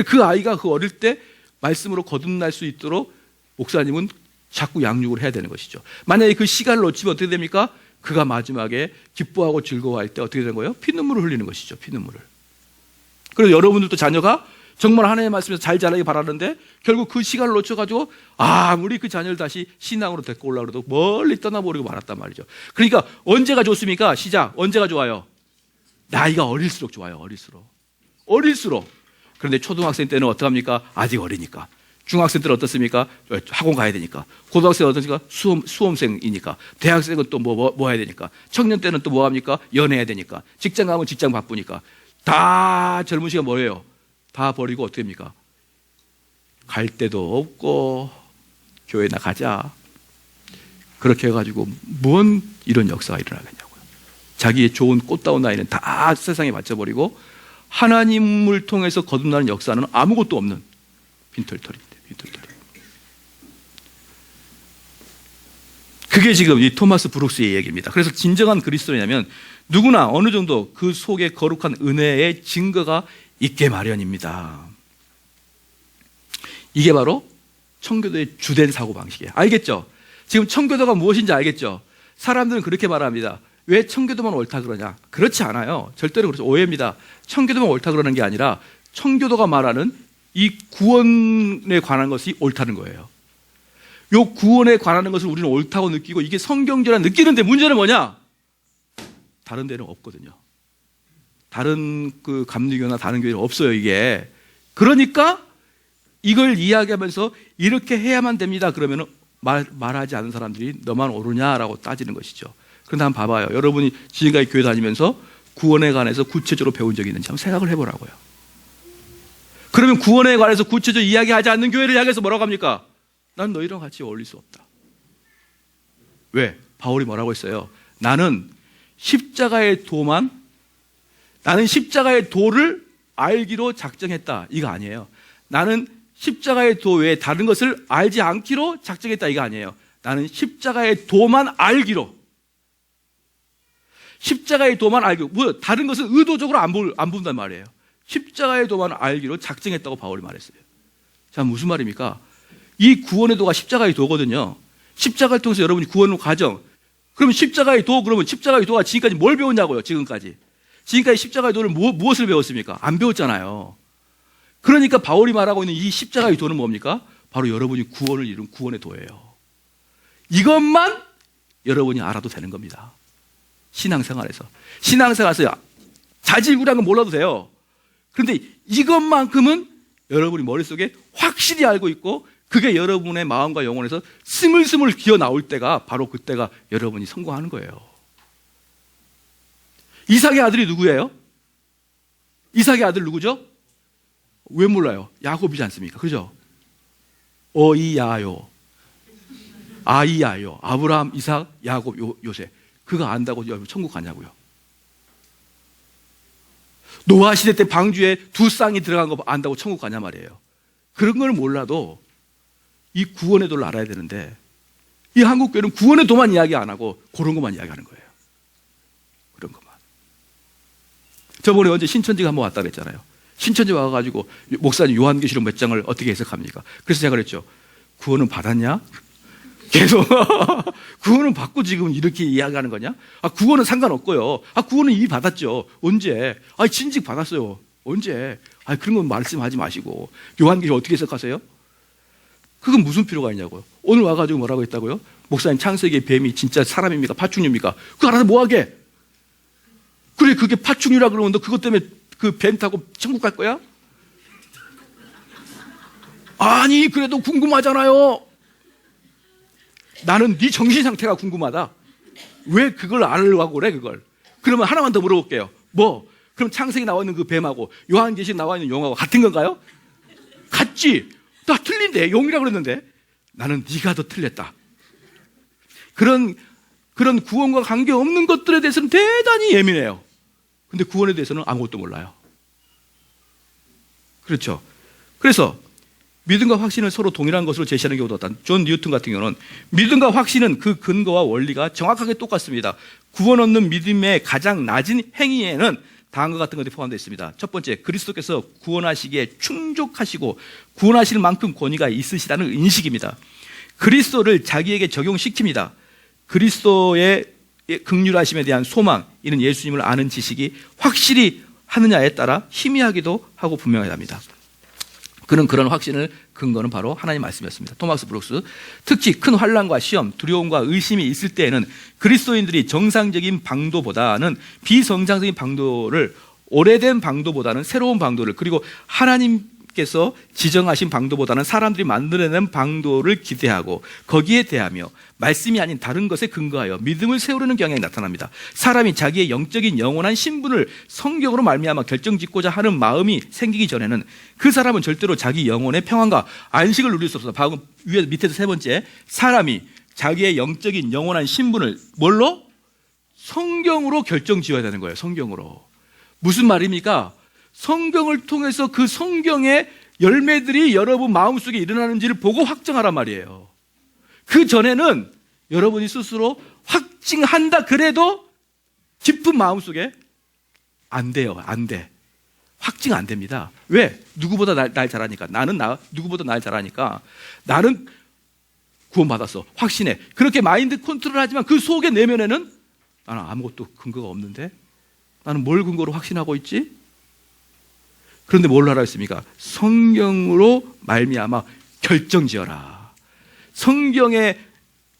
그 아이가 그 어릴 때 말씀으로 거듭날 수 있도록 목사님은 자꾸 양육을 해야 되는 것이죠. 만약에 그 시간을 놓치면 어떻게 됩니까? 그가 마지막에 기뻐하고 즐거워할 때 어떻게 되는 거예요? 피눈물을 흘리는 것이죠. 피눈물을. 그래서 여러분들도 자녀가 정말 하나님의 말씀에서 잘 자라기 바라는데 결국 그 시간을 놓쳐가지고 아무리 그 자녀를 다시 신앙으로 데리고 오려고 해도 멀리 떠나버리고 말았단 말이죠. 그러니까 언제가 좋습니까? 시작. 언제가 좋아요? 나이가 어릴수록 좋아요. 어릴수록. 그런데 초등학생 때는 어떡합니까? 아직 어리니까. 중학생 때는 어떻습니까? 학원 가야 되니까. 고등학생은 어떻습니까? 수험생이니까. 대학생은 또 뭐 해야 되니까. 청년 때는 또 뭐 합니까? 연애해야 되니까. 직장 가면 직장 바쁘니까. 다 젊은 시간 뭐예요? 다 버리고 어떻게 합니까? 갈 데도 없고 교회나 가자. 그렇게 해가지고 뭔 이런 역사가 일어나겠냐고요. 자기의 좋은 꽃다운 나이는 다 세상에 바쳐버리고 하나님을 통해서 거듭나는 역사는 아무것도 없는 빈털터리입니다. 그게 지금 이 토마스 브룩스의 얘기입니다. 그래서 진정한 그리스도인이라면 누구나 어느 정도 그 속에 거룩한 은혜의 증거가 있게 마련입니다. 이게 바로 청교도의 주된 사고방식이에요. 알겠죠? 지금 청교도가 무엇인지 알겠죠? 사람들은 그렇게 말합니다. 왜 청교도만 옳다 그러냐? 그렇지 않아요. 절대로 그렇죠. 오해입니다. 청교도만 옳다 그러는 게 아니라 청교도가 말하는 이 구원에 관한 것이 옳다는 거예요. 이 구원에 관한 것을 우리는 옳다고 느끼고 이게 성경적이라 느끼는데 문제는 뭐냐? 다른 데는 없거든요. 다른 그 감리교나 다른 교회는 없어요, 이게. 그러니까 이걸 이야기하면서 이렇게 해야만 됩니다. 그러면 말하지 않은 사람들이 너만 옳으냐라고 따지는 것이죠. 그런데 한번 봐봐요. 여러분이 지금까지 교회 다니면서 구원에 관해서 구체적으로 배운 적이 있는지 한번 생각을 해보라고요. 그러면 구원에 관해서 구체적으로 이야기하지 않는 교회를 향해서 뭐라고 합니까? 난 너희랑 같이 어울릴 수 없다. 왜? 바울이 뭐라고 했어요? 나는 십자가의 도를 알기로 작정했다. 이거 아니에요. 나는 십자가의 도 외에 다른 것을 알지 않기로 작정했다. 이거 아니에요. 나는 십자가의 도만 알기로. 십자가의 도만 알기로. 뭐 다른 것은 의도적으로 안 본단 말이에요. 십자가의 도만 알기로 작정했다고 바울이 말했어요. 자, 무슨 말입니까? 이 구원의 도가 십자가의 도거든요. 십자가를 통해서 여러분이 구원으로 가정. 그러면 십자가의 도가 지금까지 뭘 배웠냐고요, 지금까지. 지금까지 십자가의 도를 무엇을 배웠습니까? 안 배웠잖아요. 그러니까 바울이 말하고 있는 이 십자가의 도는 뭡니까? 바로 여러분이 구원을 이룬 구원의 도예요. 이것만 여러분이 알아도 되는 겁니다. 신앙생활에서 자질구레한 건 몰라도 돼요. 그런데 이것만큼은 여러분이 머릿속에 확실히 알고 있고 그게 여러분의 마음과 영혼에서 스물스물 기어 나올 때가 바로 그때가 여러분이 성공하는 거예요. 이삭의 아들이 누구예요? 이삭의 아들 누구죠? 왜 몰라요? 야곱이지 않습니까? 그죠? 어이야요, 아이야요, 아브라함, 이삭, 야곱, 요셉. 그거 안다고 여러분 천국 가냐고요? 노아 시대 때 방주에 두 쌍이 들어간 거 안다고 천국 가냐 말이에요. 그런 걸 몰라도 이 구원의 도를 알아야 되는데, 이 한국교회는 구원의 도만 이야기 안 하고 그런 것만 이야기하는 거예요. 그런 것만. 저번에 언제 신천지가 한번 왔다 그랬잖아요. 신천지 와가지고 목사님 요한계시록 몇 장을 어떻게 해석합니까? 그래서 제가 그랬죠. 구원은 받았냐? 계속 구원은 받고 지금 이렇게 이야기하는 거냐? 구원은 상관없고요. 구원은 이미 받았죠. 언제? 진즉 받았어요. 언제? 그런 건 말씀하지 마시고. 요한계시록 어떻게 해석하세요? 그건 무슨 필요가 있냐고요. 오늘 와가지고 뭐라고 했다고요? 목사님 창세기의 뱀이 진짜 사람입니까? 파충류입니까? 그거 알아서 뭐하게? 그래, 그게 파충류라 그러면 너 그것 때문에 그 뱀 타고 천국 갈 거야? 아니, 그래도 궁금하잖아요. 나는 네 정신 상태가 궁금하다. 왜 그걸 알려고 그래, 그걸? 그러면 하나만 더 물어볼게요. 뭐? 그럼 창세기 나와 있는 그 뱀하고 요한계시록 나와 있는 용하고 같은 건가요? 같지? 다 틀린데, 용이라 그랬는데. 나는 네가 더 틀렸다. 그런 구원과 관계없는 것들에 대해서는 대단히 예민해요. 근데 구원에 대해서는 아무것도 몰라요. 그렇죠? 그래서 믿음과 확신을 서로 동일한 것으로 제시하는 경우도 있다. 존 뉴턴 같은 경우는 믿음과 확신은 그 근거와 원리가 정확하게 똑같습니다. 구원 얻는 믿음의 가장 낮은 행위에는 다음과 같은 것들이 포함되어 있습니다. 첫 번째, 그리스도께서 구원하시기에 충족하시고 구원하실 만큼 권위가 있으시다는 인식입니다. 그리스도를 자기에게 적용시킵니다. 그리스도의 긍휼하심에 대한 소망, 이는 예수님을 아는 지식이 확실히 하느냐에 따라 희미하기도 하고 분명하답니다. 그는 그런 확신을 근거는 바로 하나님 말씀이었습니다. 토마스 브룩스, 특히 큰 환난과 시험, 두려움과 의심이 있을 때에는 그리스도인들이 정상적인 방도보다는 비정상적인 방도를, 오래된 방도보다는 새로운 방도를, 그리고 하나님께서 지정하신 방도보다는 사람들이 만들어낸 방도를 기대하고 거기에 대하며 말씀이 아닌 다른 것에 근거하여 믿음을 세우려는 경향이 나타납니다. 사람이 자기의 영적인 영원한 신분을 성경으로 말미암아 결정짓고자 하는 마음이 생기기 전에는 그 사람은 절대로 자기 영혼의 평안과 안식을 누릴 수 없어요. 방금 밑에서 세 번째, 사람이 자기의 영적인 영원한 신분을 뭘로? 성경으로 결정지어야 되는 거예요. 성경으로. 무슨 말입니까? 성경을 통해서 그 성경의 열매들이 여러분 마음속에 일어나는지를 보고 확정하란 말이에요. 그 전에는 여러분이 스스로 확증한다 그래도 깊은 마음속에 안 돼요. 안 돼. 확증 안 됩니다. 왜? 누구보다 날 잘하니까. 누구보다 날 잘하니까. 나는 구원받았어. 확신해. 그렇게 마인드 컨트롤 하지만 그 속의 내면에는 나는 아무것도 근거가 없는데? 나는 뭘 근거로 확신하고 있지? 그런데 뭘 하라 했습니까? 성경으로 말미암아 결정지어라. 성경의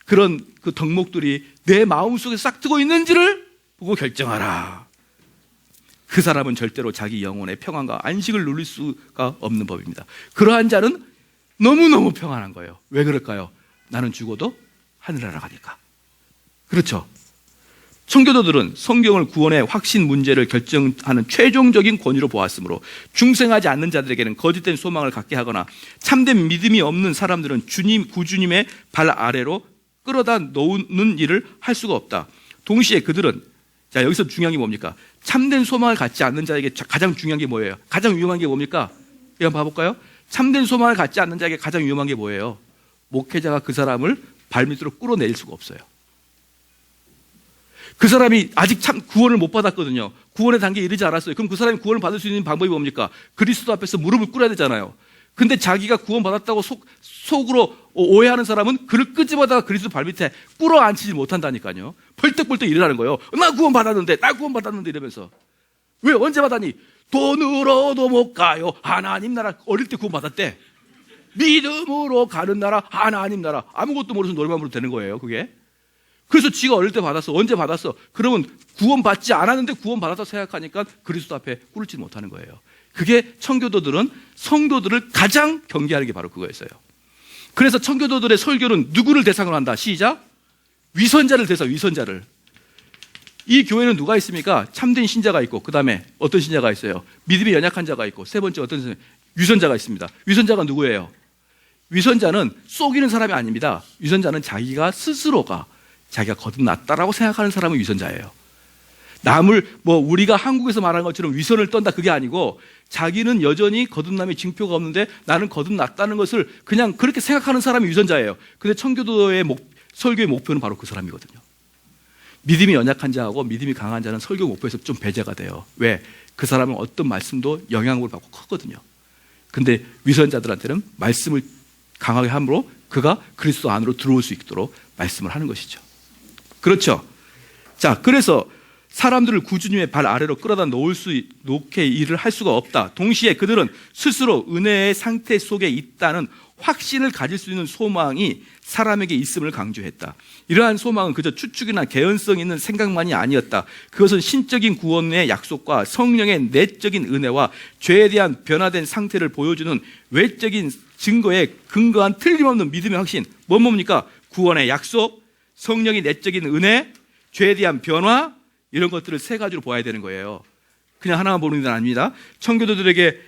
그런 그 덕목들이 내 마음속에 싹 트고 있는지를 보고 결정하라. 그 사람은 절대로 자기 영혼의 평안과 안식을 누릴 수가 없는 법입니다. 그러한 자는 너무너무 평안한 거예요. 왜 그럴까요? 나는 죽어도 하늘나라 가니까. 그렇죠? 청교도들은 성경을 구원의 확신 문제를 결정하는 최종적인 권위로 보았으므로 중생하지 않는 자들에게는 거짓된 소망을 갖게 하거나 참된 믿음이 없는 사람들은 구주님의 발 아래로 끌어다 놓는 일을 할 수가 없다. 동시에 그들은, 자, 여기서 중요한 게 뭡니까? 참된 소망을 갖지 않는 자에게 가장 중요한 게 뭐예요? 가장 위험한 게 뭡니까? 이거 한번 봐볼까요? 참된 소망을 갖지 않는 자에게 가장 위험한 게 뭐예요? 목회자가 그 사람을 발밑으로 끌어내릴 수가 없어요. 그 사람이 아직 참 구원을 못 받았거든요. 구원의 단계에 이르지 않았어요. 그럼 그 사람이 구원을 받을 수 있는 방법이 뭡니까? 그리스도 앞에서 무릎을 꿇어야 되잖아요. 근데 자기가 구원 받았다고 속으로 오해하는 사람은 그를 끄집어다가 그리스도 발밑에 꿇어 앉히지 못한다니까요. 벌떡벌떡 일어나는 거예요. 나 구원 받았는데 이러면서. 왜? 언제 받았니? 돈으로도 못 가요. 하나님 나라. 어릴 때 구원 받았대. 믿음으로 가는 나라, 하나님 나라. 아무것도 모르면서 노래만 부르면 되는 거예요, 그게. 그래서 지가 어릴 때 받았어. 언제 받았어? 그러면 구원 받지 않았는데 구원 받았다 생각하니까 그리스도 앞에 꿇지 못하는 거예요. 그게 청교도들은 성도들을 가장 경계하는 게 바로 그거였어요. 그래서 청교도들의 설교는 누구를 대상으로 한다? 시작. 위선자를 위선자를. 이 교회는 누가 있습니까? 참된 신자가 있고, 그 다음에 어떤 신자가 있어요? 믿음이 연약한 자가 있고, 세 번째 어떤 신자? 위선자가 있습니다. 위선자가 누구예요? 위선자는 속이는 사람이 아닙니다. 위선자는 자기가 스스로가 자기가 거듭났다라고 생각하는 사람은 위선자예요. 남을 우리가 한국에서 말하는 것처럼 위선을 떤다 그게 아니고 자기는 여전히 거듭남의 징표가 없는데 나는 거듭났다는 것을 그냥 그렇게 생각하는 사람이 위선자예요. 근데 청교도의 설교의 목표는 바로 그 사람이거든요. 믿음이 연약한 자하고 믿음이 강한 자는 설교 목표에서 좀 배제가 돼요. 왜? 그 사람은 어떤 말씀도 영향을 받고 크거든요. 근데 위선자들한테는 말씀을 강하게 함으로 그가 그리스도 안으로 들어올 수 있도록 말씀을 하는 것이죠. 그렇죠. 자, 그래서 사람들을 구주님의 발 아래로 끌어다 놓게 일을 할 수가 없다. 동시에 그들은 스스로 은혜의 상태 속에 있다는 확신을 가질 수 있는 소망이 사람에게 있음을 강조했다. 이러한 소망은 그저 추측이나 개연성 있는 생각만이 아니었다. 그것은 신적인 구원의 약속과 성령의 내적인 은혜와 죄에 대한 변화된 상태를 보여주는 외적인 증거에 근거한 틀림없는 믿음의 확신. 뭡니까? 구원의 약속, 성령의 내적인 은혜, 죄에 대한 변화, 이런 것들을 세 가지로 보아야 되는 거예요. 그냥 하나만 보는 게 아닙니다. 청교도들에게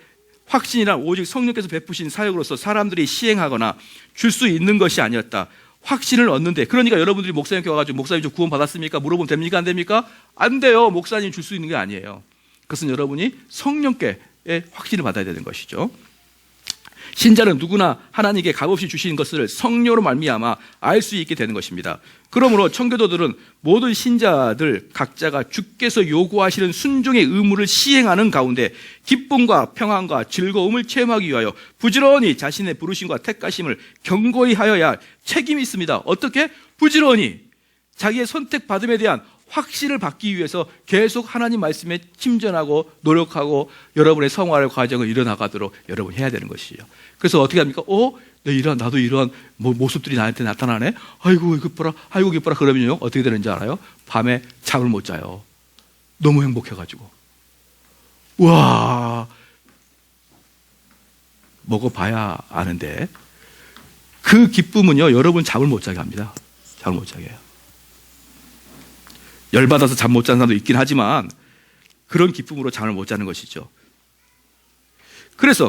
확신이란 오직 성령께서 베푸신 사역으로서 사람들이 시행하거나 줄 수 있는 것이 아니었다. 확신을 얻는데, 그러니까 여러분들이 목사님께 와가지고 목사님 저 구원 받았습니까? 물어보면 됩니까? 안 됩니까? 안 돼요. 목사님 줄 수 있는 게 아니에요. 그것은 여러분이 성령께의 확신을 받아야 되는 것이죠. 신자는 누구나 하나님께 값없이 주신 것을 성령으로 말미암아 알 수 있게 되는 것입니다. 그러므로 청교도들은 모든 신자들 각자가 주께서 요구하시는 순종의 의무를 시행하는 가운데 기쁨과 평안과 즐거움을 체험하기 위하여 부지런히 자신의 부르심과 택하심을 견고히 하여야 할 책임이 있습니다. 어떻게? 부지런히 자기의 선택받음에 대한 확신을 받기 위해서 계속 하나님 말씀에 침전하고 노력하고 여러분의 성화의 과정을 이뤄나가도록 여러분 해야 되는 것이에요. 그래서 어떻게 합니까? 나도 이러한 모습들이 나한테 나타나네? 아이고 기뻐라, 아이고 기뻐라. 그러면요 어떻게 되는지 알아요? 밤에 잠을 못 자요. 너무 행복해가지고. 와, 먹어봐야 아는데 그 기쁨은요 여러분 잠을 못 자게 합니다. 잠을 못 자게 해요. 열받아서 잠 못 자는 사람도 있긴 하지만 그런 기쁨으로 잠을 못 자는 것이죠.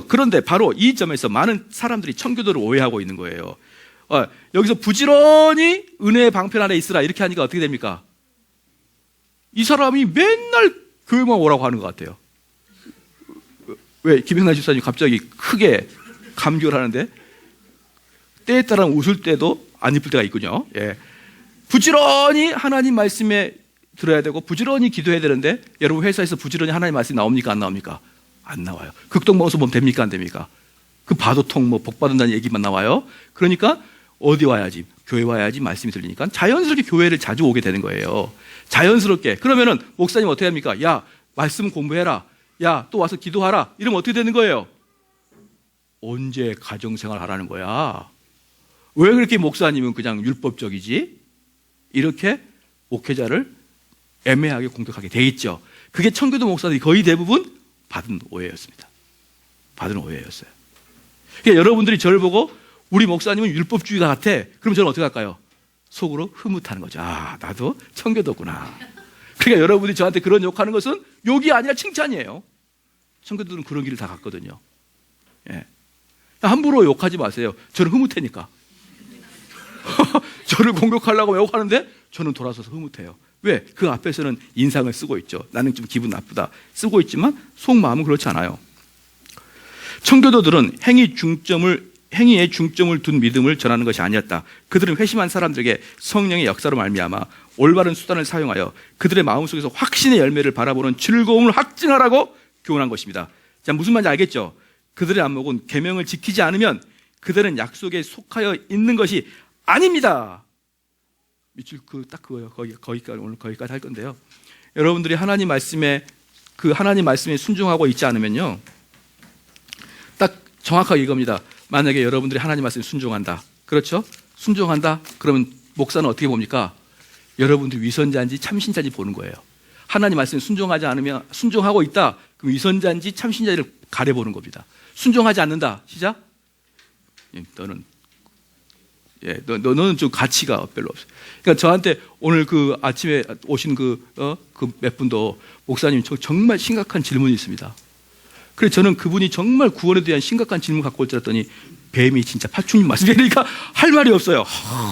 그런데 바로 이 점에서 많은 사람들이 청교도를 오해하고 있는 거예요. 여기서 부지런히 은혜의 방편 아래 있으라 이렇게 하니까 어떻게 됩니까? 이 사람이 맨날 교회만 오라고 하는 것 같아요. 왜 김영란 집사님 갑자기 크게 감격을 하는데 때에 따라 웃을 때도 안 이쁠 때가 있군요. 예. 부지런히 하나님 말씀에 들어야 되고 부지런히 기도해야 되는데 여러분 회사에서 부지런히 하나님 말씀이 나옵니까? 안 나옵니까? 안 나와요. 극동방송 보면 됩니까? 안 됩니까? 그 바도통 복 받는다는 얘기만 나와요. 그러니까 어디 와야지? 교회 와야지 말씀이 들리니까 자연스럽게 교회를 자주 오게 되는 거예요. 자연스럽게. 그러면은 목사님 어떻게 합니까? 야, 말씀 공부해라. 야, 또 와서 기도하라. 이러면 어떻게 되는 거예요? 언제 가정생활 하라는 거야? 왜 그렇게 목사님은 그냥 율법적이지? 이렇게 목회자를 애매하게 공격하게 돼 있죠. 그게 청교도 목사들이 거의 대부분 받은 오해였습니다. 받은 오해였어요. 그러니까 여러분들이 저를 보고 우리 목사님은 율법주의자 같아. 그럼 저는 어떻게 할까요? 속으로 흐뭇하는 거죠. 아, 나도 청교도구나. 그러니까 여러분이 저한테 그런 욕하는 것은 욕이 아니라 칭찬이에요. 청교도들은 그런 길을 다 갔거든요. 예. 함부로 욕하지 마세요. 저는 흐뭇하니까. 저를 공격하려고 욕하는데 저는 돌아서서 흐뭇해요. 왜? 그 앞에서는 인상을 쓰고 있죠. 나는 좀 기분 나쁘다 쓰고 있지만 속마음은 그렇지 않아요. 청교도들은 행위에 중점을 둔 믿음을 전하는 것이 아니었다. 그들은 회심한 사람들에게 성령의 역사로 말미암아 올바른 수단을 사용하여 그들의 마음속에서 확신의 열매를 바라보는 즐거움을 확증하라고 교훈한 것입니다. 자, 무슨 말인지 알겠죠? 그들의 안목은 계명을 지키지 않으면 그들은 약속에 속하여 있는 것이 아닙니다. 밑줄 딱 그거예요. 거기까지 오늘 거기까지 할 건데요. 여러분들이 하나님 말씀에 순종하고 있지 않으면요, 딱 정확하게 이겁니다. 만약에 여러분들이 하나님 말씀에 순종한다, 그렇죠? 순종한다. 그러면 목사는 어떻게 봅니까? 여러분들이 위선자인지 참신자인지 보는 거예요. 하나님 말씀에 순종하지 않으면 순종하고 있다. 그럼 위선자인지 참신자인지를 가려보는 겁니다. 순종하지 않는다. 시작. 너는 좀 가치가 별로 없어. 그러니까 저한테 오늘 그 아침에 오신 그 몇 분도 목사님 저 정말 심각한 질문이 있습니다. 그래서 저는 그분이 정말 구원에 대한 심각한 질문 갖고 올 줄 알았더니 뱀이 진짜 파충류 말씀이니까 할 말이 없어요.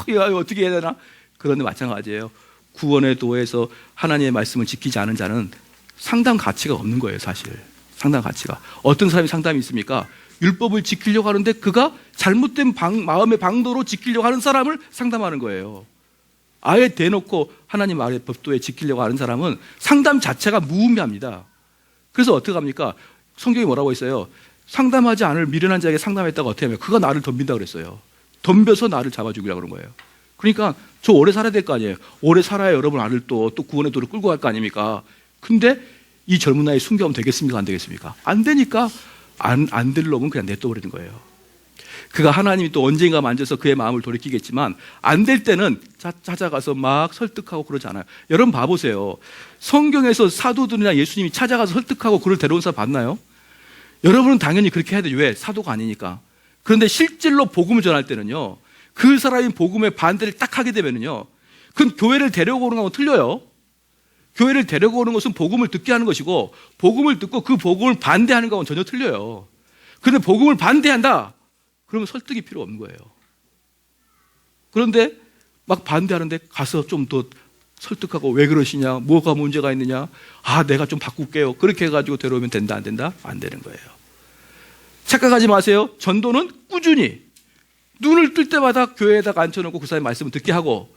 이거 어떻게 해야 되나? 그런데 마찬가지예요. 구원의 도에서 하나님의 말씀을 지키지 않은 자는 상담 가치가 없는 거예요, 사실. 상담 가치가. 어떤 사람이 상담이 있습니까? 율법을 지키려고 하는데 그가 잘못된 마음의 방도로 지키려고 하는 사람을 상담하는 거예요. 아예 대놓고 하나님 말의 법도에 지키려고 하는 사람은 상담 자체가 무의미합니다. 그래서 어떻게 합니까? 성경이 뭐라고 했어요? 상담하지 않을 미련한 자에게 상담했다가 어떻게 하면 그가 나를 덤빈다 그랬어요. 덤벼서 나를 잡아 죽이려고 그런 거예요. 그러니까 저 오래 살아야 될 거 아니에요. 오래 살아야 여러분 아들 또 구원의 도를 끌고 갈 거 아닙니까? 근데 이 젊은 나이에 순교하면 되겠습니까? 안 되겠습니까? 안 되니까 안 될 놈은 그냥 냅둬버리는 거예요. 그가 하나님이 또 언젠가 만져서 그의 마음을 돌이키겠지만 안 될 때는 찾아가서 막 설득하고 그러지 않아요. 여러분 봐보세요. 성경에서 사도들이나 예수님이 찾아가서 설득하고 그를 데려온 사람 봤나요? 여러분은 당연히 그렇게 해야 돼요. 왜? 사도가 아니니까. 그런데 실질로 복음을 전할 때는요, 그 사람이 복음에 반대를 딱 하게 되면요, 그건 교회를 데려오는 거하고 틀려요. 교회를 데려오는 것은 복음을 듣게 하는 것이고, 복음을 듣고 그 복음을 반대하는 거하고는 전혀 틀려요. 그런데 복음을 반대한다? 그러면 설득이 필요 없는 거예요. 그런데 막 반대하는데 가서 좀 더 설득하고 왜 그러시냐, 뭐가 문제가 있느냐, 내가 좀 바꿀게요. 그렇게 해가지고 데려오면 된다, 안 된다? 안 되는 거예요. 착각하지 마세요. 전도는 꾸준히 눈을 뜰 때마다 교회에다가 앉혀놓고 그 사람의 말씀을 듣게 하고,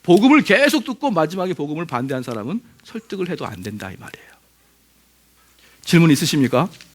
복음을 계속 듣고 마지막에 복음을 반대한 사람은 설득을 해도 안 된다 이 말이에요. 질문 있으십니까?